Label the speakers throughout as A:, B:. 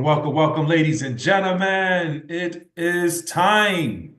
A: Welcome, ladies and gentlemen. It is time.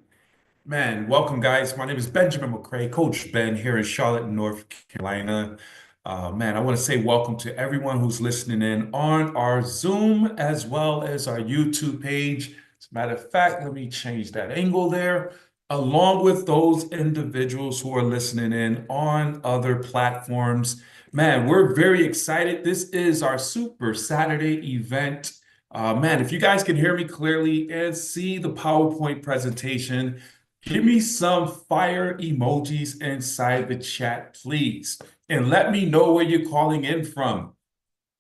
A: Man, welcome, guys. My name is Benjamin McCray, Coach Ben here in Charlotte, North Carolina. Man, I want to say welcome to everyone who's listening in on our Zoom as well as our YouTube page. As a matter of fact, let me change that angle there, along with those individuals who are listening in on other platforms. Man, we're very excited. This is our Super Saturday event. Man, if you guys can hear me clearly and see the PowerPoint presentation, give me some fire emojis inside the chat, please. And let me know where you're calling in from.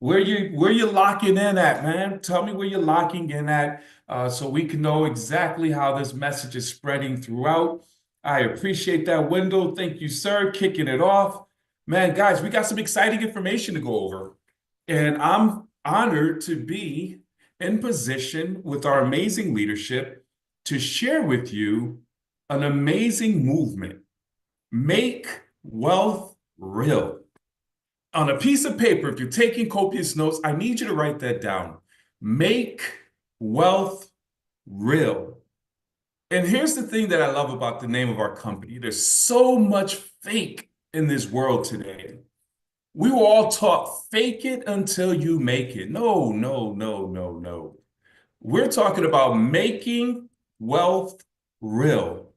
A: Where you locking in at, man? Tell me where you're locking in at, so we can know exactly how this message is spreading throughout. I appreciate that window. Thank you, sir. Kicking it off. Man, guys, we got some exciting information to go over. And I'm honored to be in position with our amazing leadership to share with you an amazing movement. Make wealth real. On a piece of paper, if you're taking copious notes, I need you to write that down. Make wealth real. And here's the thing that I love about the name of our company. There's so much fake in this world today. We were all taught fake it until you make it. No, no, no, no, no. We're talking about making wealth real.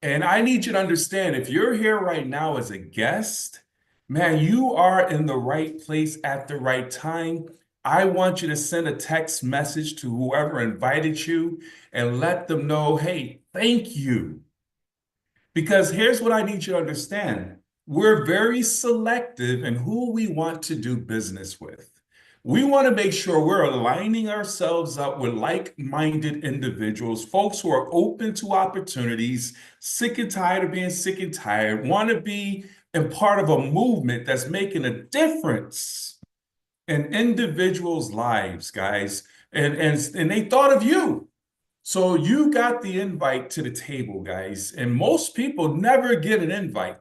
A: And I need you to understand, if you're here right now as a guest, man, you are in the right place at the right time. I want you to send a text message to whoever invited you and let them know, hey, thank you. Because here's what I need you to understand. We're very selective in who we want to do business with. We want to make sure we're aligning ourselves up with like-minded individuals, folks who are open to opportunities, sick and tired of being sick and tired, want to be and part of a movement that's making a difference in individuals' lives, guys. And they thought of you. So you got the invite to the table, guys. And most people never get an invite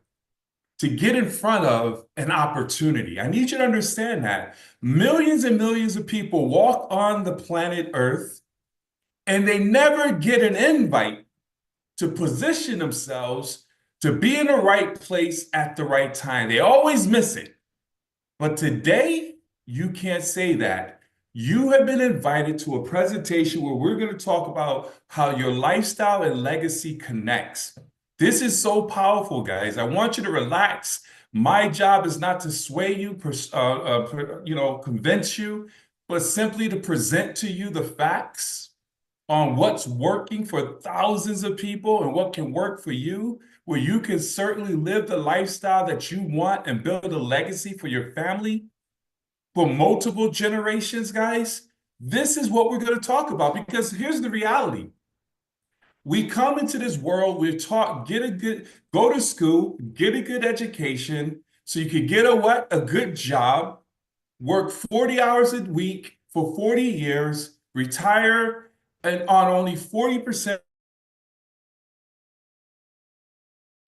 A: to get in front of an opportunity. I need you to understand that. Millions and millions of people walk on the planet Earth and they never get an invite to position themselves to be in the right place at the right time. They always miss it. But today, you can't say that. You have been invited to a presentation where we're going to talk about how your lifestyle and legacy connects. This is so powerful, guys. I want you to relax. My job is not to sway you, convince you, but simply to present to you the facts on what's working for thousands of people and what can work for you, where you can certainly live the lifestyle that you want and build a legacy for your family for multiple generations, guys. This is what we're going to talk about, because here's the reality. We come into this world, we're taught, go to school, get a good education, so you can get a good job, work 40 hours a week for 40 years, retire and on only 40%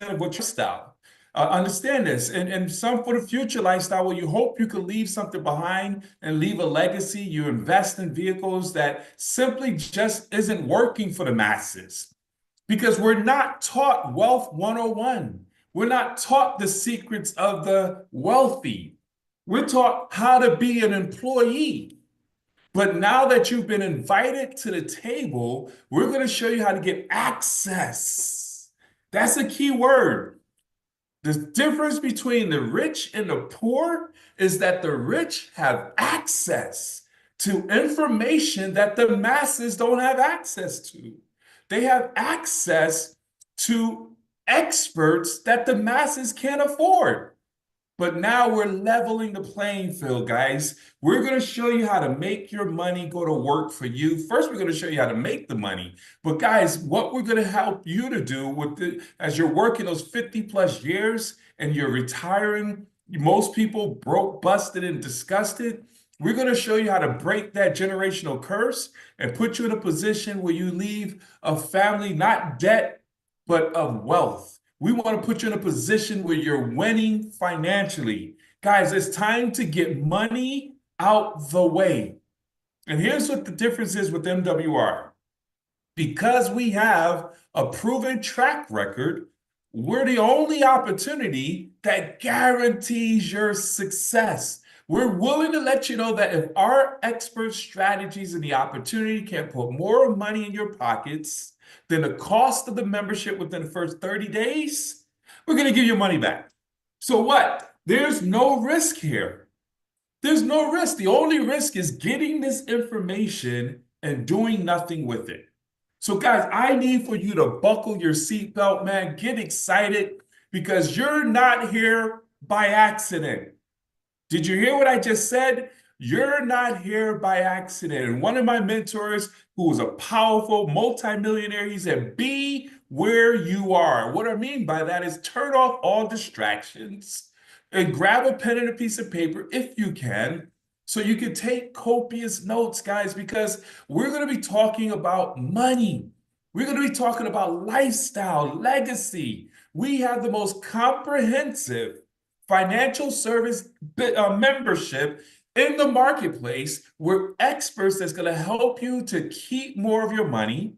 A: of what your style. Understand this, and some for the future lifestyle where you hope you can leave something behind and leave a legacy. You invest in vehicles that simply just isn't working for the masses, because we're not taught Wealth 101. We're not taught the secrets of the wealthy. We're taught how to be an employee. But now that you've been invited to the table, we're going to show you how to get access. That's a key word. The difference between the rich and the poor is that the rich have access to information that the masses don't have access to. They have access to experts that the masses can't afford. But now we're leveling the playing field, guys. We're going to show you how to make your money go to work for you. First, we're going to show you how to make the money. But guys, what we're going to help you to do as you're working those 50 plus years and you're retiring, most people broke, busted, and disgusted. We're going to show you how to break that generational curse and put you in a position where you leave a family, not debt, but of wealth. We want to put you in a position where you're winning financially. Guys, it's time to get money out the way. And here's what the difference is with MWR. Because we have a proven track record, we're the only opportunity that guarantees your success. We're willing to let you know that if our expert strategies and the opportunity can put more money in your pockets than the cost of the membership within the first 30 days, we're going to give you money back. So what? There's no risk here. There's no risk. The only risk is getting this information and doing nothing with it. So, guys, I need for you to buckle your seatbelt, man. Get excited because you're not here by accident. Did you hear what I just said? You're not here by accident. And one of my mentors, who was a powerful multimillionaire, he said, be where you are. What I mean by that is turn off all distractions and grab a pen and a piece of paper if you can, so you can take copious notes, guys, because we're going to be talking about money. We're going to be talking about lifestyle, legacy. We have the most comprehensive financial service membership in the marketplace. We're experts that's going to help you to keep more of your money.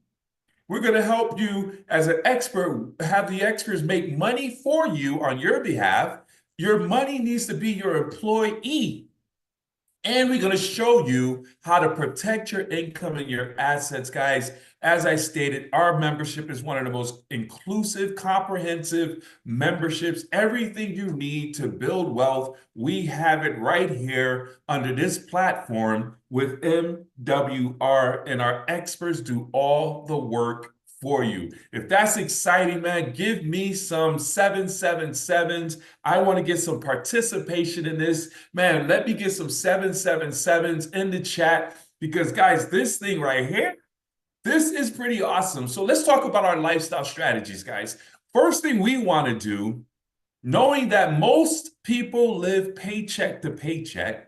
A: We're going to help you as an expert, have the experts make money for you on your behalf. Your money needs to be your employee. And we're going to show you how to protect your income and your assets, guys. As I stated, our membership is one of the most inclusive, comprehensive memberships. Everything you need to build wealth, we have it right here under this platform with MWR, and our experts do all the work for you. If that's exciting, man, give me some 777s. I want to get some participation in this. Man, let me get some 777s in the chat because, guys, this thing right here, this is pretty awesome. So let's talk about our lifestyle strategies, guys. First thing we want to do, knowing that most people live paycheck to paycheck,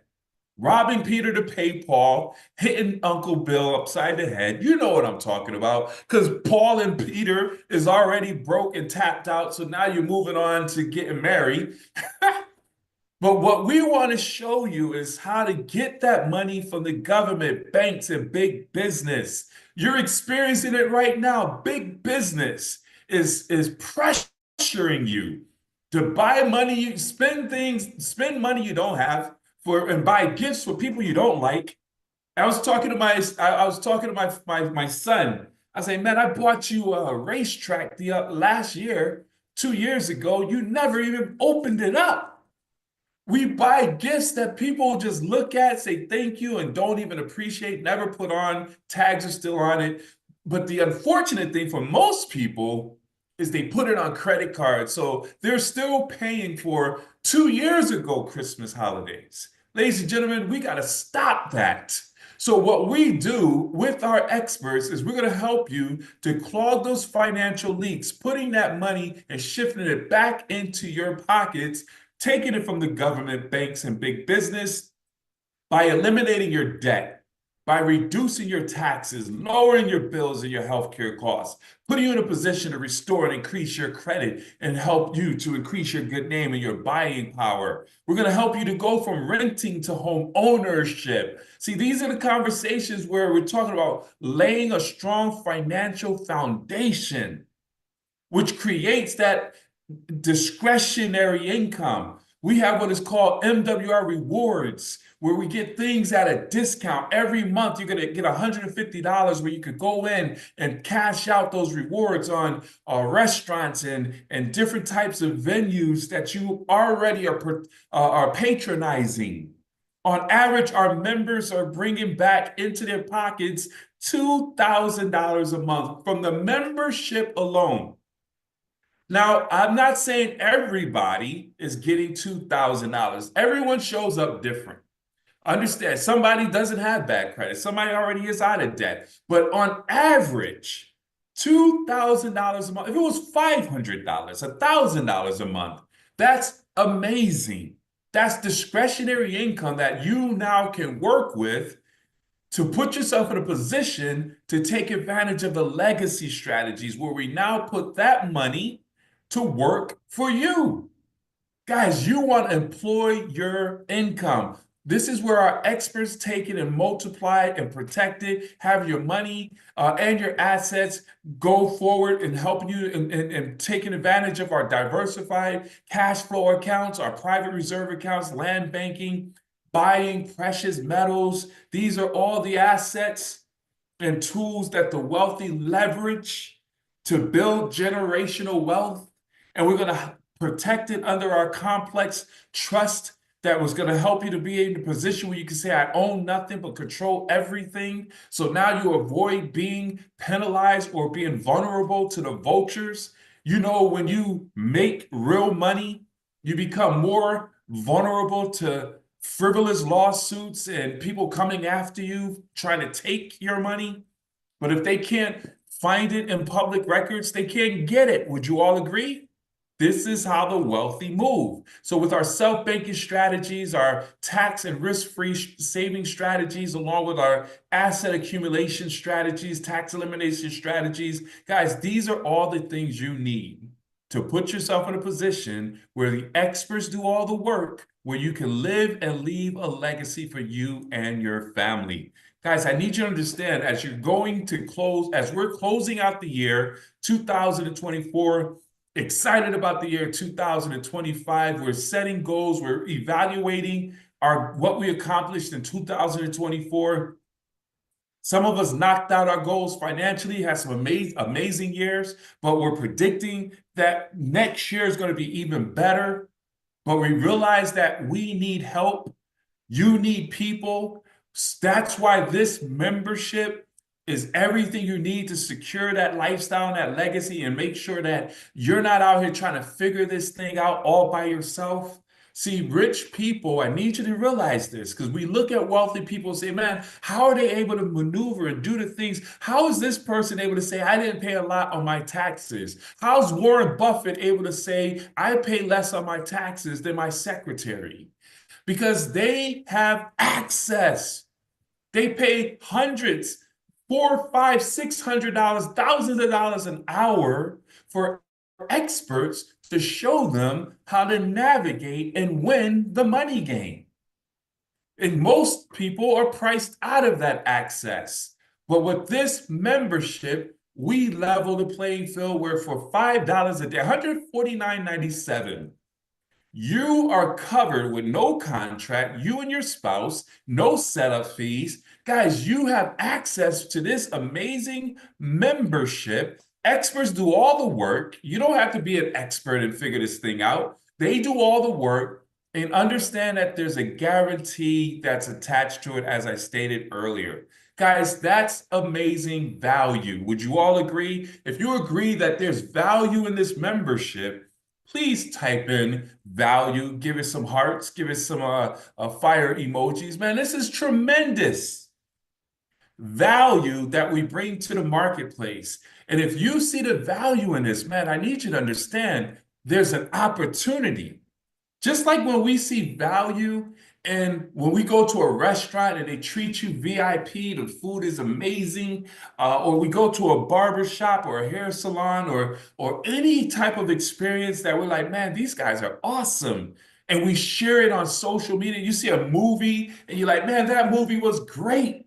A: robbing Peter to pay Paul, hitting Uncle Bill upside the head. You know what I'm talking about, because Paul and Peter is already broke and tapped out. So now you're moving on to getting married. But what we want to show you is how to get that money from the government, banks, and big business. You're experiencing it right now. Big business is pressuring you to buy money, spend money you don't have for, and buy gifts for people you don't like. I was talking to my son. I say, man, I bought you a racetrack the last year, 2 years ago. You never even opened it up. We buy gifts that people just look at, say thank you, and don't even appreciate, never put on, tags are still on it. But the unfortunate thing for most people is they put it on credit cards. So they're still paying for 2 years ago Christmas holidays. Ladies and gentlemen, we got to stop that. So what we do with our experts is we're going to help you to clog those financial leaks, putting that money and shifting it back into your pockets, taking it from the government, banks, and big business by eliminating your debt, by reducing your taxes, lowering your bills and your healthcare costs, putting you in a position to restore and increase your credit and help you to increase your good name and your buying power. We're going to help you to go from renting to home ownership. See, these are the conversations where we're talking about laying a strong financial foundation, which creates that discretionary income. We have what is called MWR rewards, where we get things at a discount. Every month, you're going to get $150 where you could go in and cash out those rewards on restaurants and different types of venues that you already are patronizing. On average, our members are bringing back into their pockets $2,000 a month from the membership alone. Now, I'm not saying everybody is getting $2,000. Everyone shows up different. Understand, somebody doesn't have bad credit. Somebody already is out of debt. But on average, $2,000 a month, if it was $500, $1,000 a month, that's amazing. That's discretionary income that you now can work with to put yourself in a position to take advantage of the legacy strategies where we now put that money to work for you. Guys, you want to employ your income. This is where our experts take it and multiply it and protect it, have your money and your assets go forward and helping you and taking advantage of our diversified cash flow accounts, our private reserve accounts, land banking, buying precious metals. These are all the assets and tools that the wealthy leverage to build generational wealth. And we're going to protect it under our complex trust that was going to help you to be in a position where you can say, I own nothing but control everything. So now you avoid being penalized or being vulnerable to the vultures. You know, when you make real money, you become more vulnerable to frivolous lawsuits and people coming after you, trying to take your money. But if they can't find it in public records, they can't get it. Would you all agree? This is how the wealthy move. So with our self-banking strategies, our tax and risk-free saving strategies, along with our asset accumulation strategies, tax elimination strategies, guys, these are all the things you need to put yourself in a position where the experts do all the work, where you can live and leave a legacy for you and your family. Guys, I need you to understand as you're going to close, as we're closing out the year 2024, excited about the year 2025. We're setting goals. We're evaluating what we accomplished in 2024. Some of us knocked out our goals financially, had some amazing years, but we're predicting that next year is going to be even better. But we realize that we need help. You need people. That's why this membership is everything you need to secure that lifestyle and that legacy and make sure that you're not out here trying to figure this thing out all by yourself. See, rich people, I need you to realize this because we look at wealthy people and say, man, how are they able to maneuver and do the things? How is this person able to say, I didn't pay a lot on my taxes? How's Warren Buffett able to say, I pay less on my taxes than my secretary? Because they have access. They pay hundreds, $400, $500, $600, thousands of dollars an hour for experts to show them how to navigate and win the money game. And most people are priced out of that access. But with this membership, we level the playing field where for $5 a day, $149.97, you are covered with no contract, you and your spouse, no setup fees. Guys, you have access to this amazing membership. Experts do all the work. You don't have to be an expert and figure this thing out. They do all the work and understand that there's a guarantee that's attached to it, as I stated earlier. Guys, that's amazing value. Would you all agree? If you agree that there's value in this membership, please type in value, give it some hearts, give it some fire emojis. Man, this is tremendous value that we bring to the marketplace. And if you see the value in this, man, I need you to understand there's an opportunity. Just like when we see value and when we go to a restaurant and they treat you VIP, the food is amazing, or we go to a barber shop or a hair salon or any type of experience that we're like, man, these guys are awesome. And we share it on social media. You see a movie and you're like, man, that movie was great.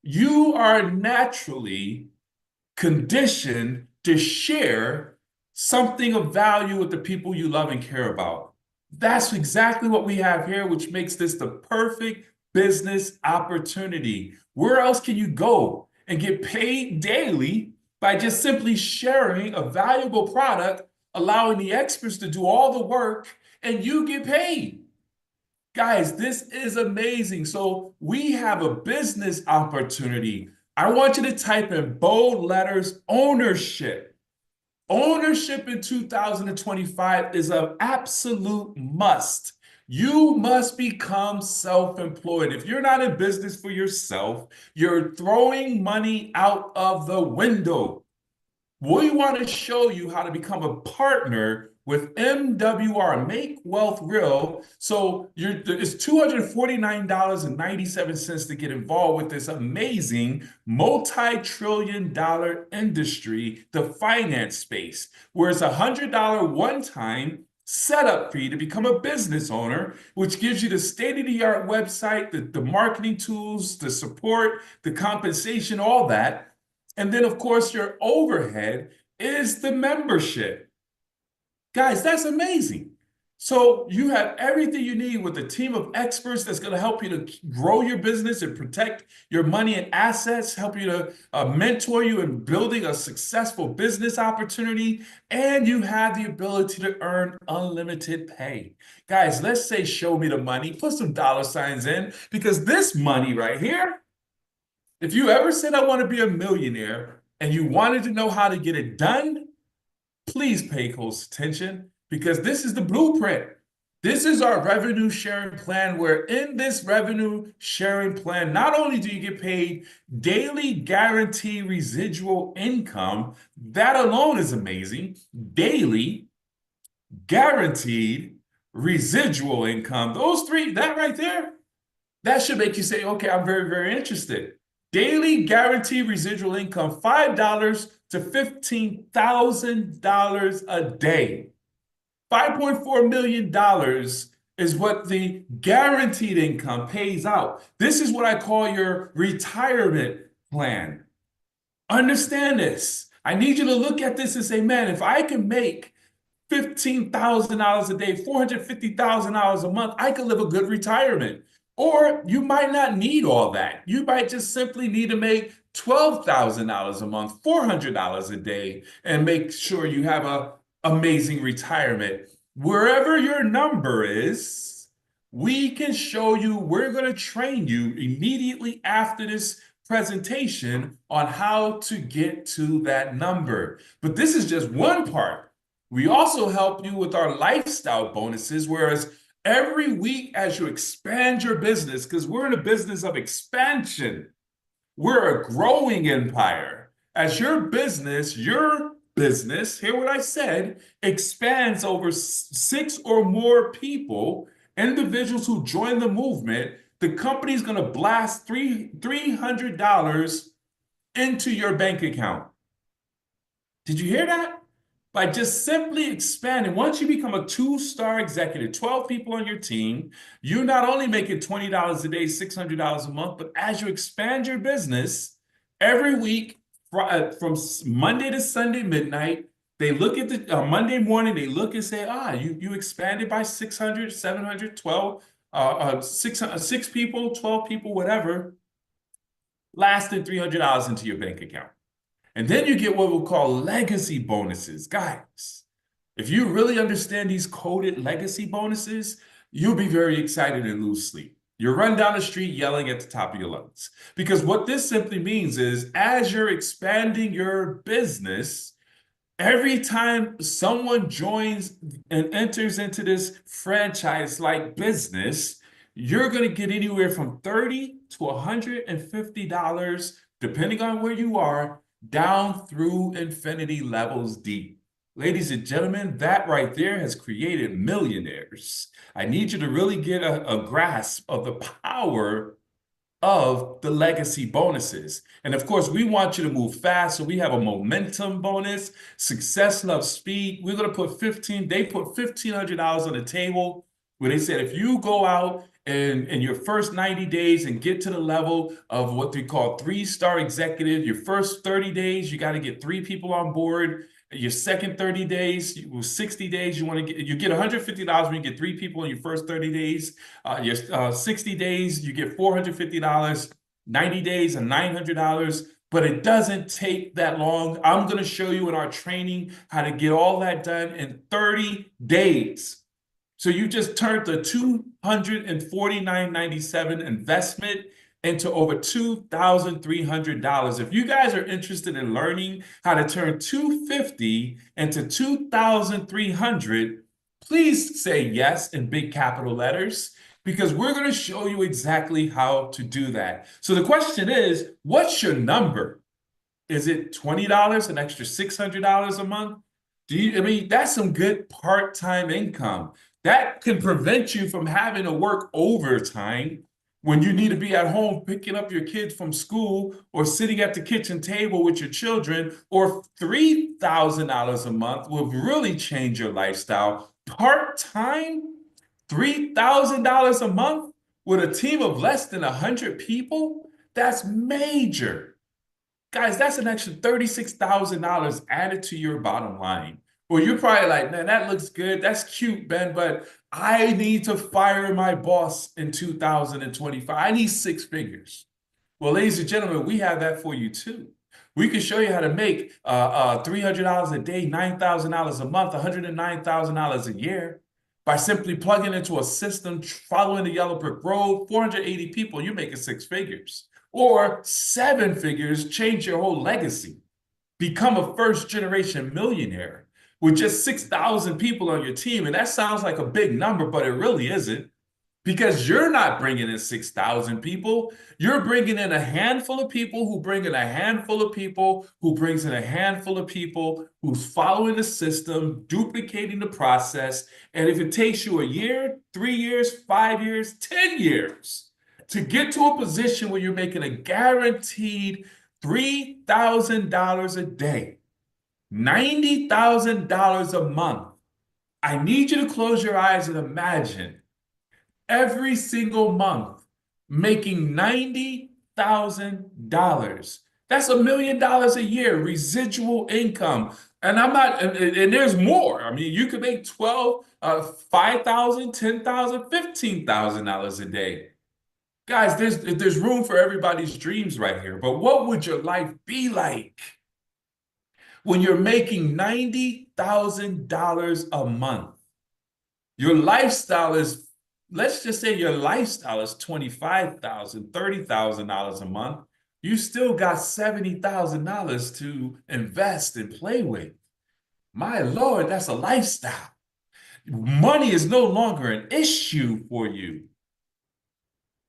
A: You are naturally conditioned to share something of value with the people you love and care about. That's exactly what we have here, which makes this the perfect business opportunity. Where else can you go and get paid daily by just simply sharing a valuable product, allowing the experts to do all the work, and you get paid? Guys, this is amazing. So we have a business opportunity. I want you to type in bold letters, ownership. Ownership in 2025 is an absolute must. You must become self-employed. If you're not in business for yourself, you're throwing money out of the window. We want to show you how to become a partner with MWR, Make Wealth Real. So it's $249.97 to get involved with this amazing multi-trillion-dollar industry, the finance space, where it's $100 one time setup fee to become a business owner, which gives you the state-of-the-art website, the marketing tools, the support, the compensation, all that. And then, of course, your overhead is the membership. Guys, that's amazing. So you have everything you need with a team of experts that's going to help you to grow your business and protect your money and assets, help you to mentor you in building a successful business opportunity, and you have the ability to earn unlimited pay. Guys, let's say show me the money, put some dollar signs in, because this money right here, if you ever said I want to be a millionaire and you wanted to know how to get it done, please pay close attention because this is the blueprint. This is our revenue sharing plan, where in this revenue sharing plan, not only do you get paid daily guaranteed residual income, that alone is amazing, daily guaranteed residual income. Those three, that right there, that should make you say, okay, I'm very, very interested. Daily guaranteed residual income, $5 to $15,000 a day. $5.4 million is what the guaranteed income pays out. This is what I call your retirement plan. Understand this. I need you to look at this and say, man, if I can make $15,000 a day, $450,000 a month, I could live a good retirement. Or you might not need all that. You might just simply need to make $12,000 a month, $400 a day, and make sure you have an amazing retirement. Wherever your number is, we can show you, we're going to train you immediately after this presentation on how to get to that number. But this is just one part. We also help you with our lifestyle bonuses, whereas every week as you expand your business, because we're in a business of expansion, we're a growing empire. As your business, hear what I said, expands over 6 or more people, individuals who join the movement, the company's going to blast $300 into your bank account. Did you hear that? By just simply expanding. Once you become a 2-star executive, 12 people on your team, you not only make it $20 a day, $600 a month, but as you expand your business, every week from Monday to Sunday midnight, they look at the Monday morning, they look and say, you expanded by 600, 700, 12, 6 people, 12 people, whatever, lasted $300 into your bank account. And then you get what we'll call legacy bonuses. Guys, if you really understand these coded legacy bonuses, you'll be very excited and lose sleep. You'll run down the street yelling at the top of your lungs. Because what this simply means is, as you're expanding your business, every time someone joins and enters into this franchise-like business, you're going to get anywhere from $30 to $150, depending on where you are, down through infinity levels deep. Ladies and gentlemen, that right there has created millionaires. I need you to really get a grasp of the power of the legacy bonuses. And of course, we want you to move fast. So we have a momentum bonus, success loves speed. We're going to put they put $1,500 on the table where they said, if you go out and in your first 90 days and get to the level of what they call 3-star executive, your first 30 days, you got to get 3 people on board. Your second 30 days, 60 days, you get $150 when you get 3 people in your first 30 days. Your 60 days, you get $450, 90 days, and $900. But it doesn't take that long. I'm going to show you in our training how to get all that done in 30 days. So you just turned the $249.97 investment into over $2,300. If you guys are interested in learning how to turn $250 into $2,300, please say yes in big capital letters, because we're going to show you exactly how to do that. So the question is, what's your number? Is it $20, an extra $600 a month? That's some good part-time income. That can prevent you from having to work overtime when you need to be at home picking up your kids from school or sitting at the kitchen table with your children, or $3,000 a month will really change your lifestyle. Part-time, $3,000 a month with a team of less than 100 people, that's major. Guys, that's an extra $36,000 added to your bottom line. Well, you're probably like, man, that looks good. That's cute, Ben, but I need to fire my boss in 2025. I need six figures. Well, ladies and gentlemen, we have that for you too. We can show you how to make $300 a day, $9,000 a month, $109,000 a year by simply plugging into a system, following the yellow brick road, 480 people, you're making six figures. Or seven figures, change your whole legacy. Become a first generation millionaire with just 6,000 people on your team. And that sounds like a big number, but it really isn't. Because you're not bringing in 6,000 people. You're bringing in a handful of people who bring in a handful of people who brings in a handful of people who's following the system, duplicating the process. And if it takes you a year, 3 years, 5 years, 10 years to get to a position where you're making a guaranteed $3,000 a day, $90,000 a month, I need you to close your eyes and imagine every single month, making $90,000. That's $1 million a year, residual income. And I'm not, and there's more. I mean, you could make 12, 5,000, 10,000, $15,000 a day. Guys, there's room for everybody's dreams right here. But what would your life be like when you're making $90,000 a month? Your lifestyle is, let's just say your lifestyle is $25,000, $30,000 a month. You still got $70,000 to invest and play with. My Lord, that's a lifestyle. Money is no longer an issue for you.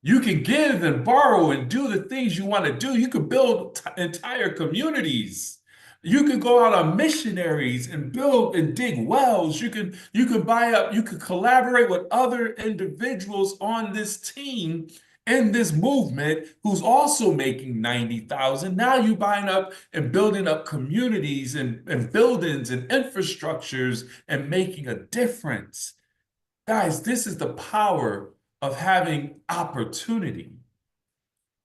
A: You can give and borrow and do the things you want to do. You could build entire communities. You could go out on missionaries and build and dig wells. You could buy up, you could collaborate with other individuals on this team in this movement who's also making 90,000. Now you buying up and building up communities and buildings and infrastructures and making a difference. Guys, this is the power of having opportunity.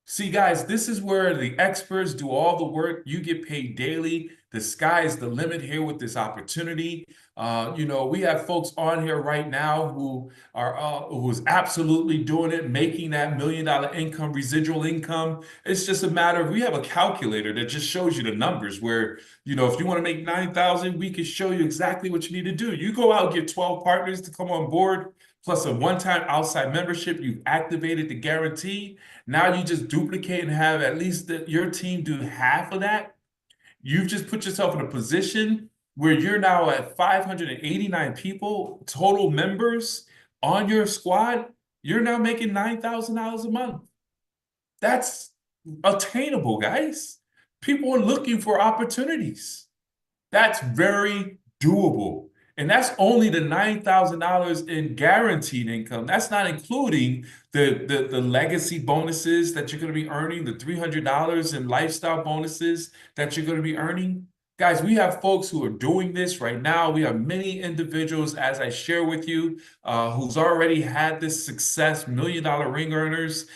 A: See, guys, this is where the experts do all the work. You get paid daily. The sky is the limit here with this opportunity. We have folks on here right now who are who's absolutely doing it, making that $1 million income, residual income. It's just a matter of, we have a calculator that just shows you the numbers where, if you want to make 9,000, we can show you exactly what you need to do. You go out and get 12 partners to come on board, plus a one-time outside membership. You've activated the guarantee. Now you just duplicate and have at least your team do half of that. You've just put yourself in a position where you're now at 589 people, total members on your squad. You're now making $9,000 a month. That's attainable, guys. People are looking for opportunities. That's very doable. And that's only the $9,000 in guaranteed income. That's not including the legacy bonuses that you're going to be earning, the $300 in lifestyle bonuses that you're going to be earning. Guys, we have folks who are doing this right now. We have many individuals, as I share with you, who's already had this success, $1 million ring earners.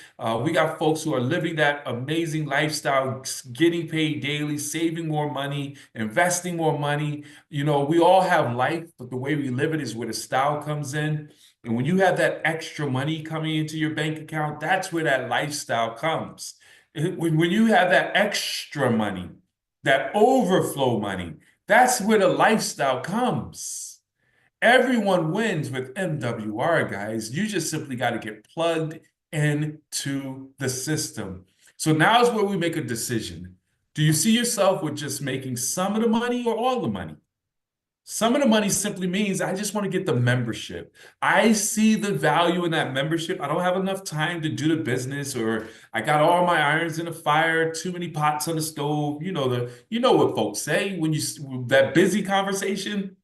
A: We got folks who are living that amazing lifestyle, getting paid daily, saving more money, investing more money. We all have life, but the way we live it is where the style comes in. And when you have that extra money coming into your bank account, that's where that lifestyle comes. When you have that extra money, that overflow money, that's where the lifestyle comes. Everyone wins with MWR, guys. You just simply got to get plugged into the system. So now is where we make a decision. Do you see yourself with just making some of the money or all the money? Some of the money simply means I just want to get the membership. I see the value in that membership. I don't have enough time to do the business, or I got all my irons in the fire, too many pots on the stove. You know what folks say when that busy conversation.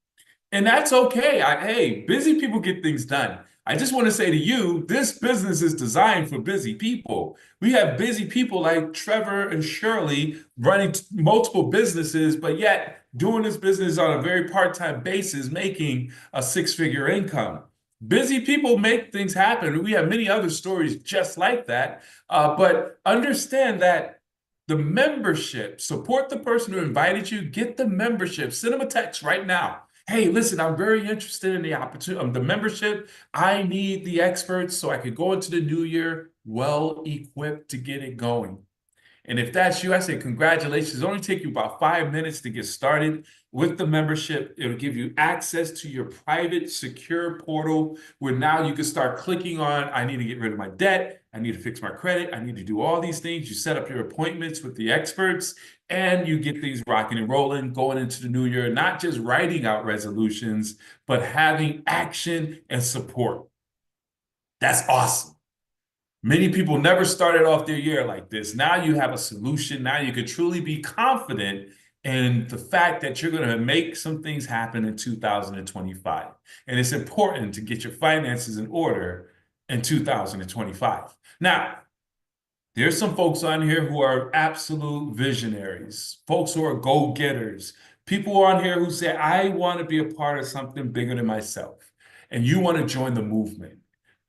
A: And that's okay. Hey, busy people get things done. I just want to say to you, this business is designed for busy people. We have busy people like Trevor and Shirley running multiple businesses, but yet doing this business on a very part-time basis, making a six-figure income. Busy people make things happen. We have many other stories just like that. But understand that the membership, support the person who invited you, get the membership, send them a text right now. Hey, listen, I'm very interested in the opportunity of the membership. I need the experts so I could go into the new year well equipped to get it going. And if that's you, I say congratulations. It'll only take you about 5 minutes to get started with the membership. It'll give you access to your private, secure portal where now you can start clicking on, I need to get rid of my debt. I need to fix my credit. I need to do all these things. You set up your appointments with the experts and you get things rocking and rolling going into the new year, not just writing out resolutions, but having action and support. That's awesome. Many people never started off their year like this. Now you have a solution. Now you can truly be confident in the fact that you're going to make some things happen in 2025. And it's important to get your finances in order in 2025. Now, there's some folks on here who are absolute visionaries, folks who are go-getters, people on here who say, I want to be a part of something bigger than myself. And you want to join the movement.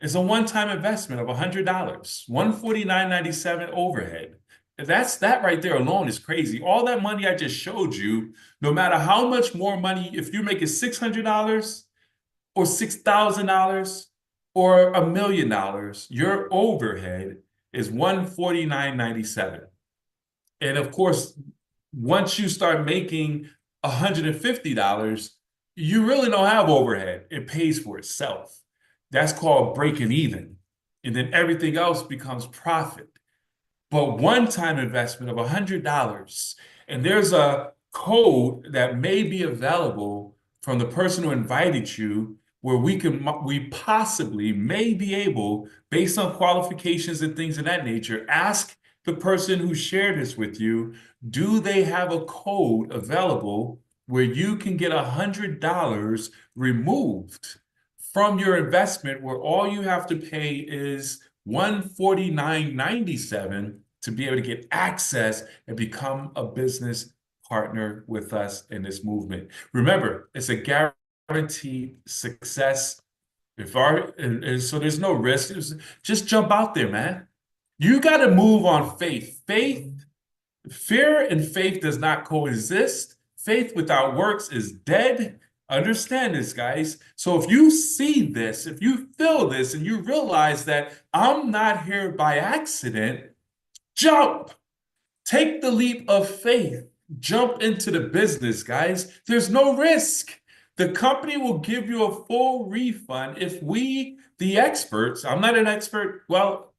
A: It's a one-time investment of $100, $149.97 overhead. That right there alone is crazy. All that money I just showed you, no matter how much more money, if you're making $600 or $6,000 or $1 million, your overhead is $149.97. And of course, once you start making $150, you really don't have overhead. It pays for itself. That's called breaking even. And then everything else becomes profit. But one-time investment of $100, and there's a code that may be available from the person who invited you where we possibly may be able, based on qualifications and things of that nature, ask the person who shared this with you, do they have a code available where you can get $100 removed from your investment, where all you have to pay is $149.97 to be able to get access and become a business partner with us in this movement. Remember, it's a guaranteed success. So there's no risk. Just jump out there, man. You got to move on faith. Fear and faith does not coexist. Faith without works is dead. Understand this, guys. So if you see this, if you feel this, and you realize that I'm not here by accident, jump. Take the leap of faith. Jump into the business, guys. There's no risk. The company will give you a full refund if we, the experts, I'm not an expert, well,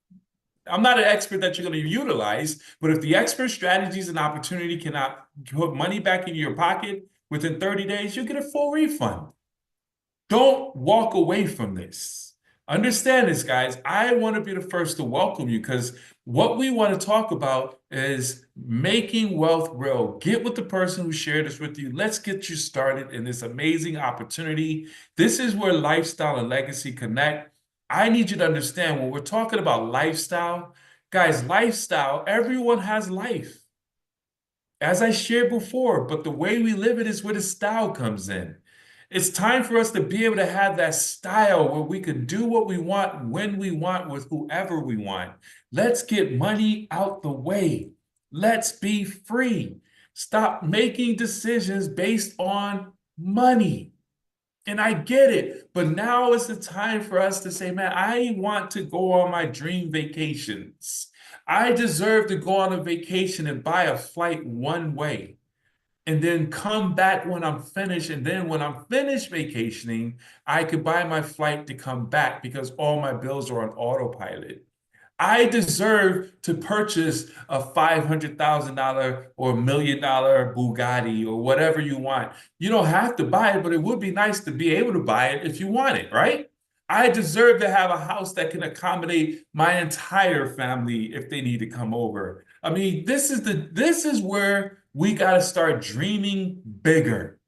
A: I'm not an expert that you're going to utilize, but if the expert strategies and opportunity cannot put money back into your pocket within 30 days, you'll get a full refund. Don't walk away from this. Understand this, guys. I want to be the first to welcome you because what we want to talk about is making wealth real. Get with the person who shared this with you. Let's get you started in this amazing opportunity. This is where lifestyle and legacy connect. I need you to understand when we're talking about lifestyle, guys, lifestyle, everyone has life. As I shared before, but the way we live it is where the style comes in. It's time for us to be able to have that style where we can do what we want, when we want, with whoever we want. Let's get money out the way. Let's be free. Stop making decisions based on money. And I get it, but now is the time for us to say, man, I want to go on my dream vacations. I deserve to go on a vacation and buy a flight one way and then come back when I'm finished. And then when I'm finished vacationing, I could buy my flight to come back because all my bills are on autopilot. I deserve to purchase a $500,000 or $1 million Bugatti or whatever you want. You don't have to buy it, but it would be nice to be able to buy it if you want it, right? I deserve to have a house that can accommodate my entire family if they need to come over. I mean, this is where we got to start dreaming bigger.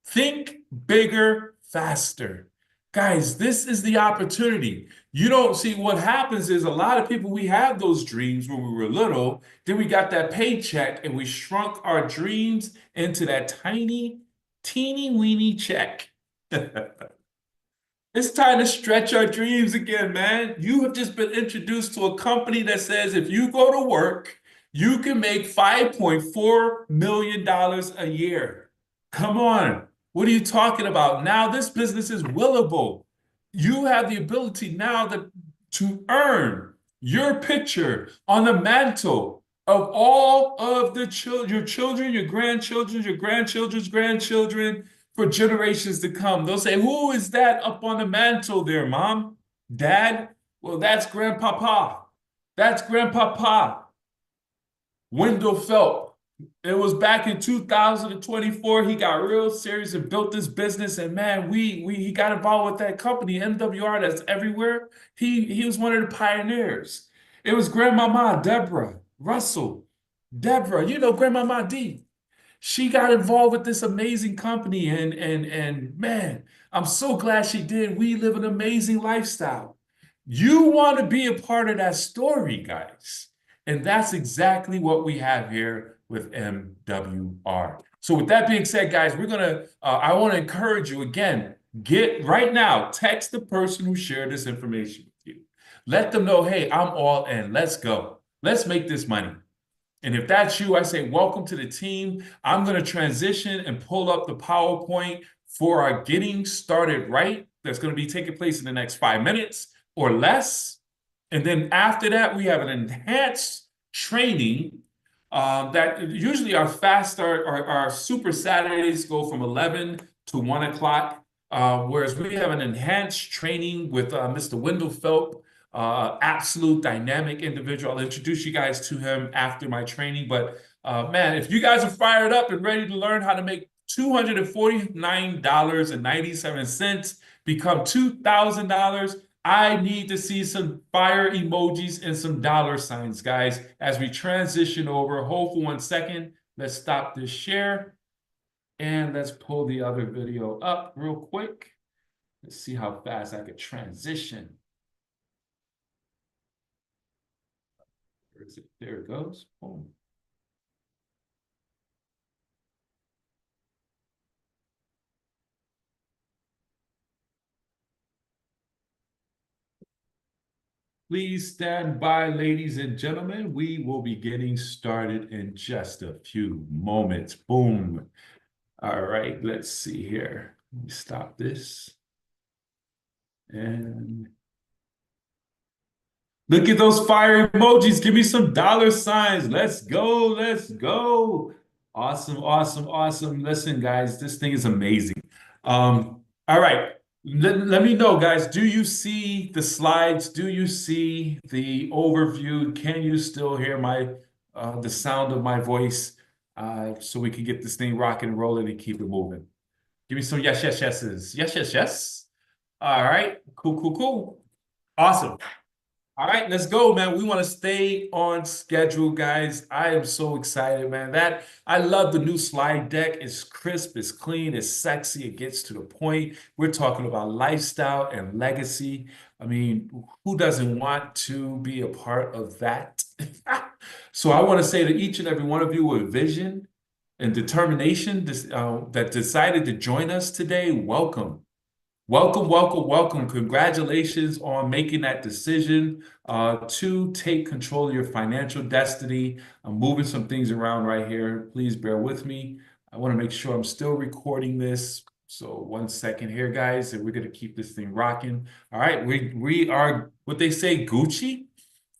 A: Think bigger, faster. Guys, this is the opportunity. You don't see what happens is a lot of people, we have those dreams when we were little. Then we got that paycheck and we shrunk our dreams into that tiny, teeny weeny check. It's time to stretch our dreams again, man. You have just been introduced to a company that says if you go to work, you can make $5.4 million a year. Come on. What are you talking about? Now this business is willable. You have the ability now to earn your picture on the mantle of all of your children, your grandchildren, your grandchildren's grandchildren, for generations to come. They'll say, who is that up on the mantle there, Mom? Dad? Well, that's Grandpapa. That's Grandpapa. Wendell Phelps. It was back in 2024. He got real serious and built this business. And man, he got involved with that company, MWR, that's everywhere. He was one of the pioneers. It was Grandmama Deborah Russell. Deborah, you know, Grandmama D. She got involved with this amazing company, and man, I'm so glad she did. We live an amazing lifestyle. You want to be a part of that story, guys. And that's exactly what we have here with MWR. So with that being said, guys, I want to encourage you again, get right now, text the person who shared this information with you. Let them know, hey, I'm all in. Let's go. Let's make this money. And if that's you, I say, welcome to the team. I'm going to transition and pull up the PowerPoint for our getting started right. That's going to be taking place in the next 5 minutes or less. And then after that, we have an enhanced training that usually our fast start, our super Saturdays go from 11 to 1 o'clock. Whereas we have an enhanced training with Mr. Wendell Phelps. Absolute dynamic individual. I'll introduce you guys to him after my training. But man, if you guys are fired up and ready to learn how to make $249.97 become $2,000, I need to see some fire emojis and some dollar signs, guys, as we transition over. Hold for 1 second. Let's stop this share. And let's pull the other video up real quick. Let's see how fast I could transition. Where is it? There it goes. Boom. Please stand by, ladies and gentlemen. We will be getting started in just a few moments. Boom. All right, let's see here. Let me stop this. And look at those fire emojis. Give me some dollar signs. Let's go. Let's go. Awesome, awesome, awesome. Listen, guys, this thing is amazing. All right. Let me know, guys. Do you see the slides? Do you see the overview? Can you still hear the sound of my voice so we can get this thing rocking and rolling and keep it moving? Give me some yes, yes, yeses. Yes, yes, yes. All right. Cool, cool, cool. Awesome. All right, let's go, man. We want to stay on schedule, guys. I am so excited, man. I love the new slide deck. It's crisp, it's clean, it's sexy, it gets to the point. We're talking about lifestyle and legacy. I mean, who doesn't want to be a part of that? So I want to say to each and every one of you with vision and determination that decided to join us today, welcome. Welcome, welcome, welcome. Congratulations on making that decision to take control of your financial destiny. I'm moving some things around right here. Please bear with me. I want to make sure I'm still recording this. So 1 second here, guys, and we're going to keep this thing rocking. All right, we are what they say, Gucci.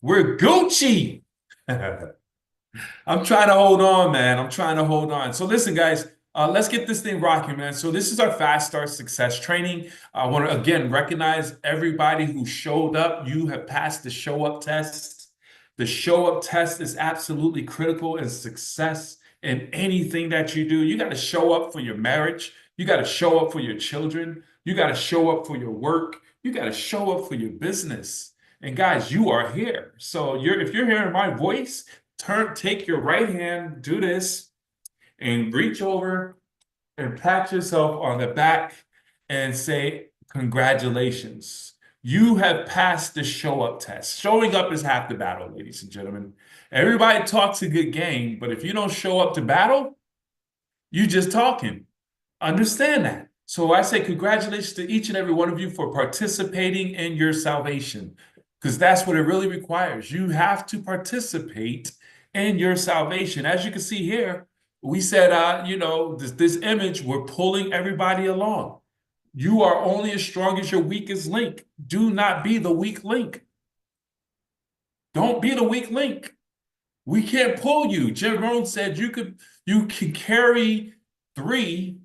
A: We're Gucci. I'm trying to hold on, man. I'm trying to hold on. So listen, guys. Let's get this thing rocking, man. So this is our Fast Start Success Training. I want to, again, recognize everybody who showed up. You have passed the show-up test. The show-up test is absolutely critical in success in anything that you do. You got to show up for your marriage. You got to show up for your children. You got to show up for your work. You got to show up for your business. And guys, you are here. So if you're hearing my voice, take your right hand, do this, and reach over and pat yourself on the back and say, Congratulations. You have passed the show up test. Showing up is half the battle, ladies and gentlemen. Everybody talks a good game, but if you don't show up to battle, you just talking. Understand that. So I say congratulations to each and every one of you for participating in your salvation, because that's what it really requires. You have to participate in your salvation. As you can see here, we said, this image, we're pulling everybody along. You are only as strong as your weakest link. Do not be the weak link. Don't be the weak link. We can't pull you. Jim Rohn said you can carry three,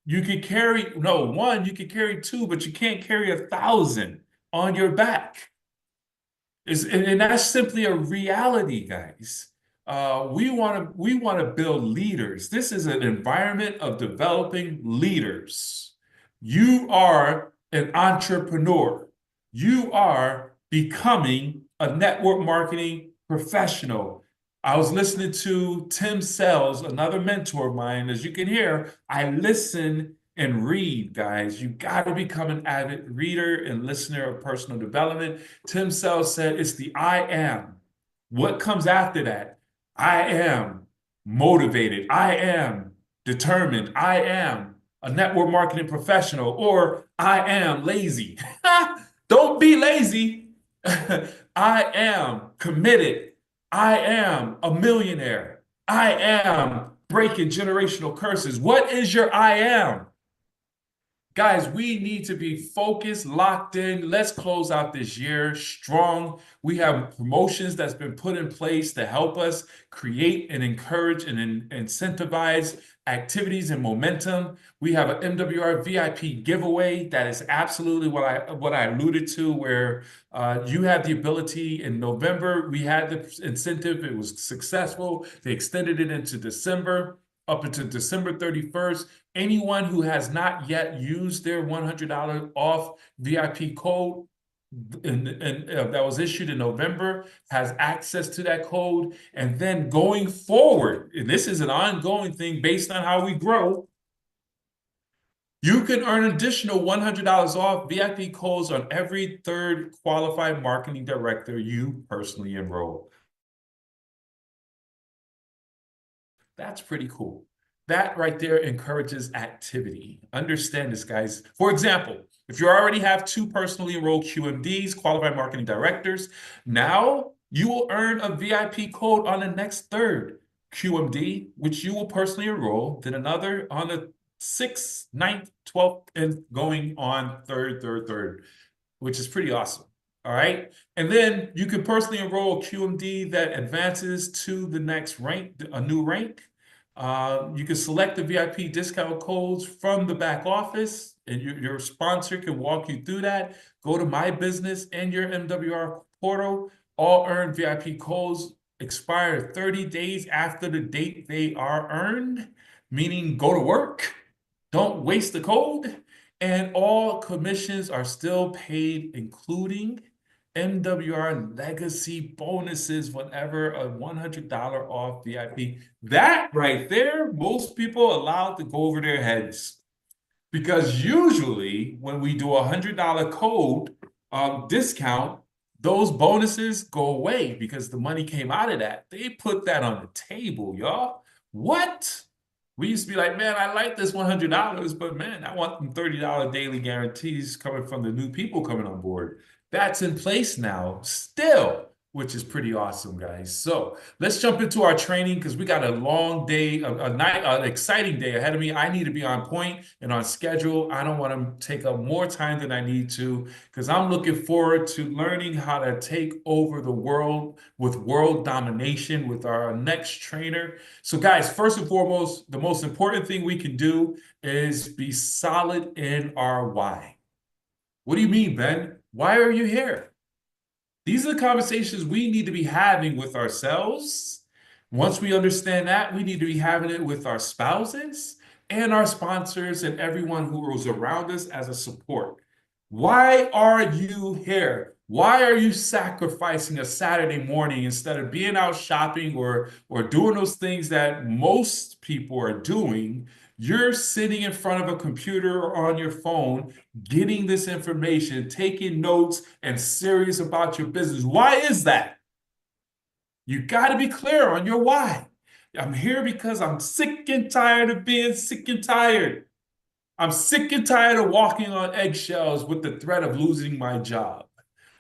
A: you could carry, no, one, you could carry two, but you can't carry 1,000 on your back. And that's simply a reality, guys. We want to build leaders. This is an environment of developing leaders. You are an entrepreneur. You are becoming a network marketing professional. I was listening to Tim Sells, another mentor of mine. As you can hear, I listen and read, guys. You got to become an avid reader and listener of personal development. Tim Sells said it's the I am. What comes after that? I am motivated. I am determined. I am a network marketing professional, or I am lazy. Don't be lazy. I am committed. I am a millionaire. I am breaking generational curses. What is your I am? Guys, we need to be focused, locked in. Let's close out this year strong. We have promotions that's been put in place to help us create and encourage and incentivize activities and momentum. We have an MWR VIP giveaway that is absolutely what I alluded to, where you have the ability. In November, we had the incentive. It was successful. They extended it into December, up until December 31st. Anyone who has not yet used their $100 off VIP code that was issued in November has access to that code. And then going forward, and this is an ongoing thing based on how we grow, you can earn additional $100 off VIP codes on every third qualified marketing director you personally enroll. That's pretty cool. That right there encourages activity. Understand this, guys. For example, if you already have 2 personally enrolled QMDs, qualified marketing directors, now you will earn a VIP code on the next third QMD, which you will personally enroll, then another on the 6th, 9th, 12th, and going on third, which is pretty awesome. All right. And then you can personally enroll a QMD that advances to the next rank, a new rank. You can select the VIP discount codes from the back office, and your sponsor can walk you through that. Go to My Business and your MWR portal. All earned VIP codes expire 30 days after the date they are earned, meaning go to work. Don't waste the code. And all commissions are still paid, including MWR legacy bonuses whenever a $100 off VIP. That right there, most people allowed to go over their heads. Because usually when we do a $100 code discount, those bonuses go away because the money came out of that. They put that on the table, y'all. What? We used to be like, man, I like this $100, but man, I want them $30 daily guarantees coming from the new people coming on board. That's in place now still, which is pretty awesome, guys. So let's jump into our training, because we got a long day, an exciting day ahead of me. I need to be on point and on schedule. I don't want to take up more time than I need to, because I'm looking forward to learning how to take over the world with world domination with our next trainer. So guys, first and foremost, the most important thing we can do is be solid in our why. What do you mean, Ben? Why are you here? These are the conversations we need to be having with ourselves. Once we understand that, we need to be having it with our spouses and our sponsors and everyone who is around us as a support. Why are you here? Why are you sacrificing a Saturday morning instead of being out shopping or doing those things that most people are doing? You're sitting in front of a computer or on your phone, getting this information, taking notes, and serious about your business. Why is that? You got to be clear on your why. I'm here because I'm sick and tired of being sick and tired. I'm sick and tired of walking on eggshells with the threat of losing my job.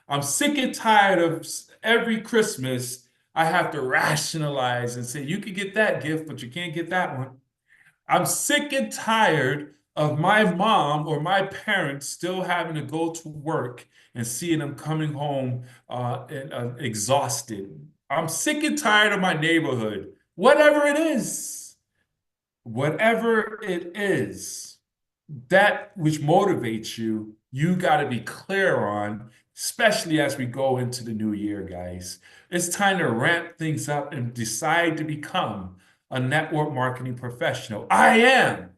A: I'm sick and tired of every Christmas I have to rationalize and say, you can get that gift, but you can't get that one. I'm sick and tired of my mom or my parents still having to go to work and seeing them coming home exhausted. I'm sick and tired of my neighborhood. Whatever it is, that which motivates you, you got to be clear on, especially as we go into the new year, guys. It's time to ramp things up and decide to become a network marketing professional. I am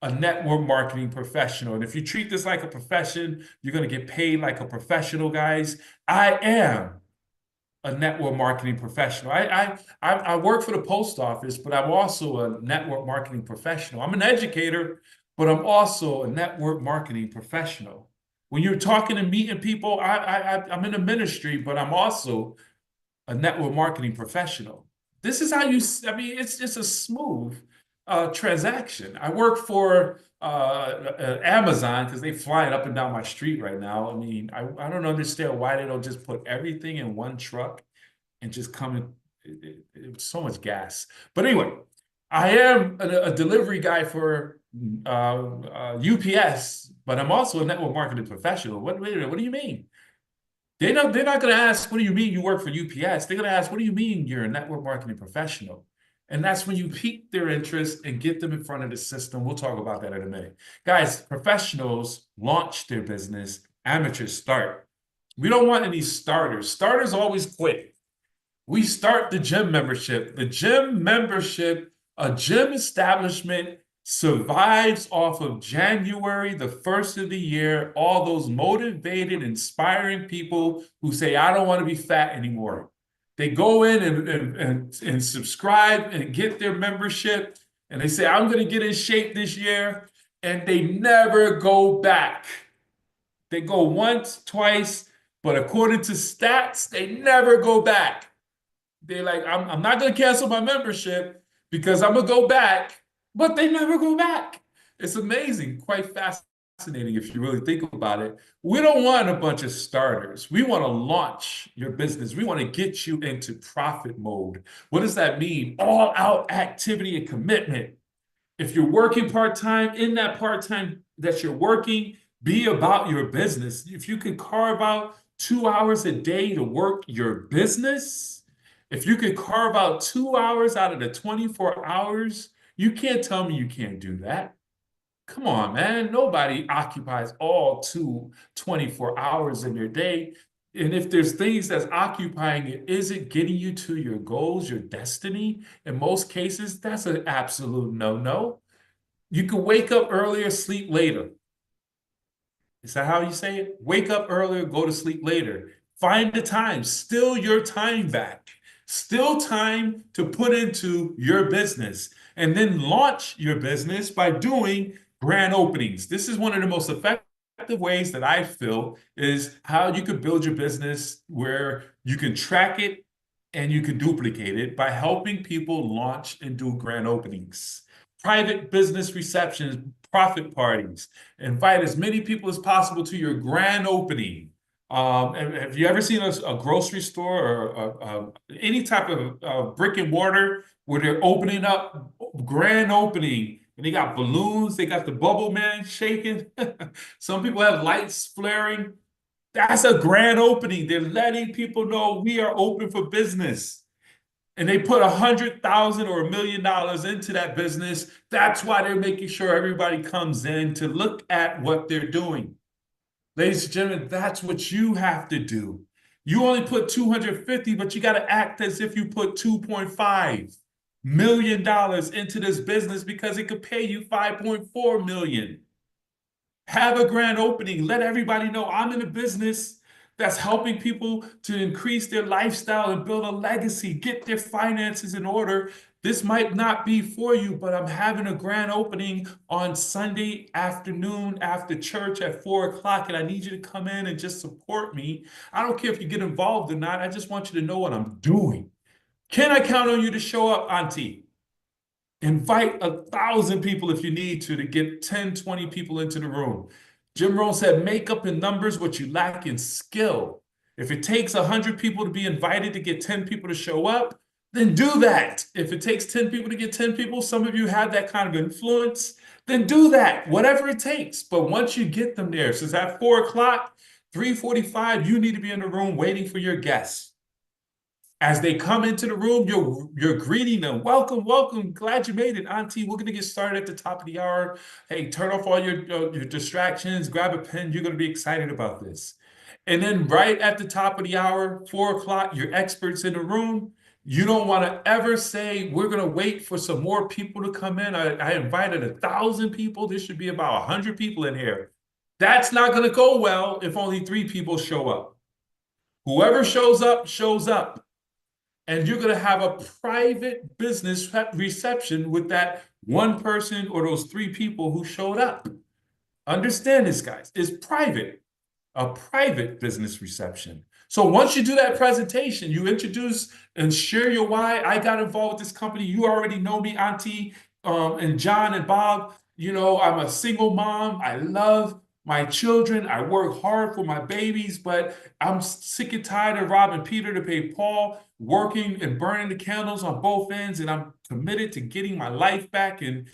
A: a network marketing professional. And if you treat this like a profession, you're going to get paid like a professional, guys. I am a network marketing professional. I work for the post office, but I'm also a network marketing professional. I'm an educator, but I'm also a network marketing professional. When you're talking and meeting people, I'm in the ministry, but I'm also a network marketing professional. This is how I mean, it's just a smooth transaction. I work for Amazon because they flying up and down my street right now. I mean, I don't understand why they don't just put everything in one truck and just come in. It's so much gas. But anyway, I am a delivery guy for UPS, but I'm also a network marketing professional. Wait a minute, what do you mean? They're not going to ask, what do you mean you work for UPS? They're going to ask, what do you mean you're a network marketing professional? And that's when you pique their interest and get them in front of the system. We'll talk about that in a minute. Guys, professionals launch their business, amateurs start. We don't want any starters. Starters always quit. We start the gym membership. The gym membership, a gym establishment survives off of January, the first of the year, all those motivated, inspiring people who say, I don't want to be fat anymore. They go in and subscribe and get their membership, and they say, I'm going to get in shape this year, and they never go back. They go once, twice, but according to stats, they never go back. They're like, I'm not going to cancel my membership because I'm going to go back, but they never go back. It's amazing, quite fascinating if you really think about it. We don't want a bunch of starters. We want to launch your business. We want to get you into profit mode. What does that mean? All out activity and commitment. If you're working part-time, in that part-time that you're working, be about your business. If you could carve out 2 hours a day to work your business, if you could carve out 2 hours out of the 24 hours, you can't tell me you can't do that. Come on, man. Nobody occupies all 24 hours in their day. And if there's things that's occupying it, is it getting you to your goals, your destiny? In most cases, that's an absolute no-no. You can wake up earlier, sleep later. Is that how you say it? Wake up earlier, go to sleep later. Find the time, steal your time back. Still time to put into your business and then launch your business by doing grand openings. This is one of the most effective ways that I feel is how you could build your business where you can track it and you can duplicate it by helping people launch and do grand openings. Private business receptions, profit parties. Invite as many people as possible to your grand opening. Have you ever seen a grocery store or any type of brick and mortar where they're opening up, grand opening, and they got balloons, they got the bubble man shaking. Some people have lights flaring. That's a grand opening. They're letting people know we are open for business. And they put 100,000 or $1 million into that business. That's why they're making sure everybody comes in to look at what they're doing. Ladies and gentlemen, that's what you have to do. You only put 250, but you got to act as if you put $2.5 million into this business because it could pay you 5.4 million. Have a grand opening. Let everybody know I'm in a business that's helping people to increase their lifestyle and build a legacy, get their finances in order. This might not be for you, but I'm having a grand opening on Sunday afternoon after church at 4 o'clock, and I need you to come in and just support me. I don't care if you get involved or not. I just want you to know what I'm doing. Can I count on you to show up, Auntie? Invite 1,000 people if you need to get 10, 20 people into the room. Jim Rohn said, make up in numbers what you lack in skill. If it takes 100 people to be invited to get 10 people to show up, then do that. If it takes 10 people to get 10 people, some of you have that kind of influence, then do that, whatever it takes. But once you get them there, so it's at 4 o'clock, 3:45, you need to be in the room waiting for your guests. As they come into the room, you're greeting them. Welcome, welcome. Glad you made it, Auntie. We're going to get started at the top of the hour. Hey, turn off all your distractions. Grab a pen. You're going to be excited about this. And then right at the top of the hour, 4 o'clock, your experts in the room. You don't want to ever say, we're going to wait for some more people to come in. I invited 1,000 people. There should be about 100 people in here. That's not going to go well if only 3 people show up. Whoever shows up, shows up. And you're going to have a private business reception with that one person or those 3 people who showed up. Understand this, guys. It's private, a private business reception. So once you do that presentation, you introduce and share your why. I got involved with this company. You already know me, Auntie, and John and Bob. You know, I'm a single mom. I love my children. I work hard for my babies, but I'm sick and tired of robbing Peter to pay Paul, working and burning the candles on both ends, and I'm committed to getting my life back and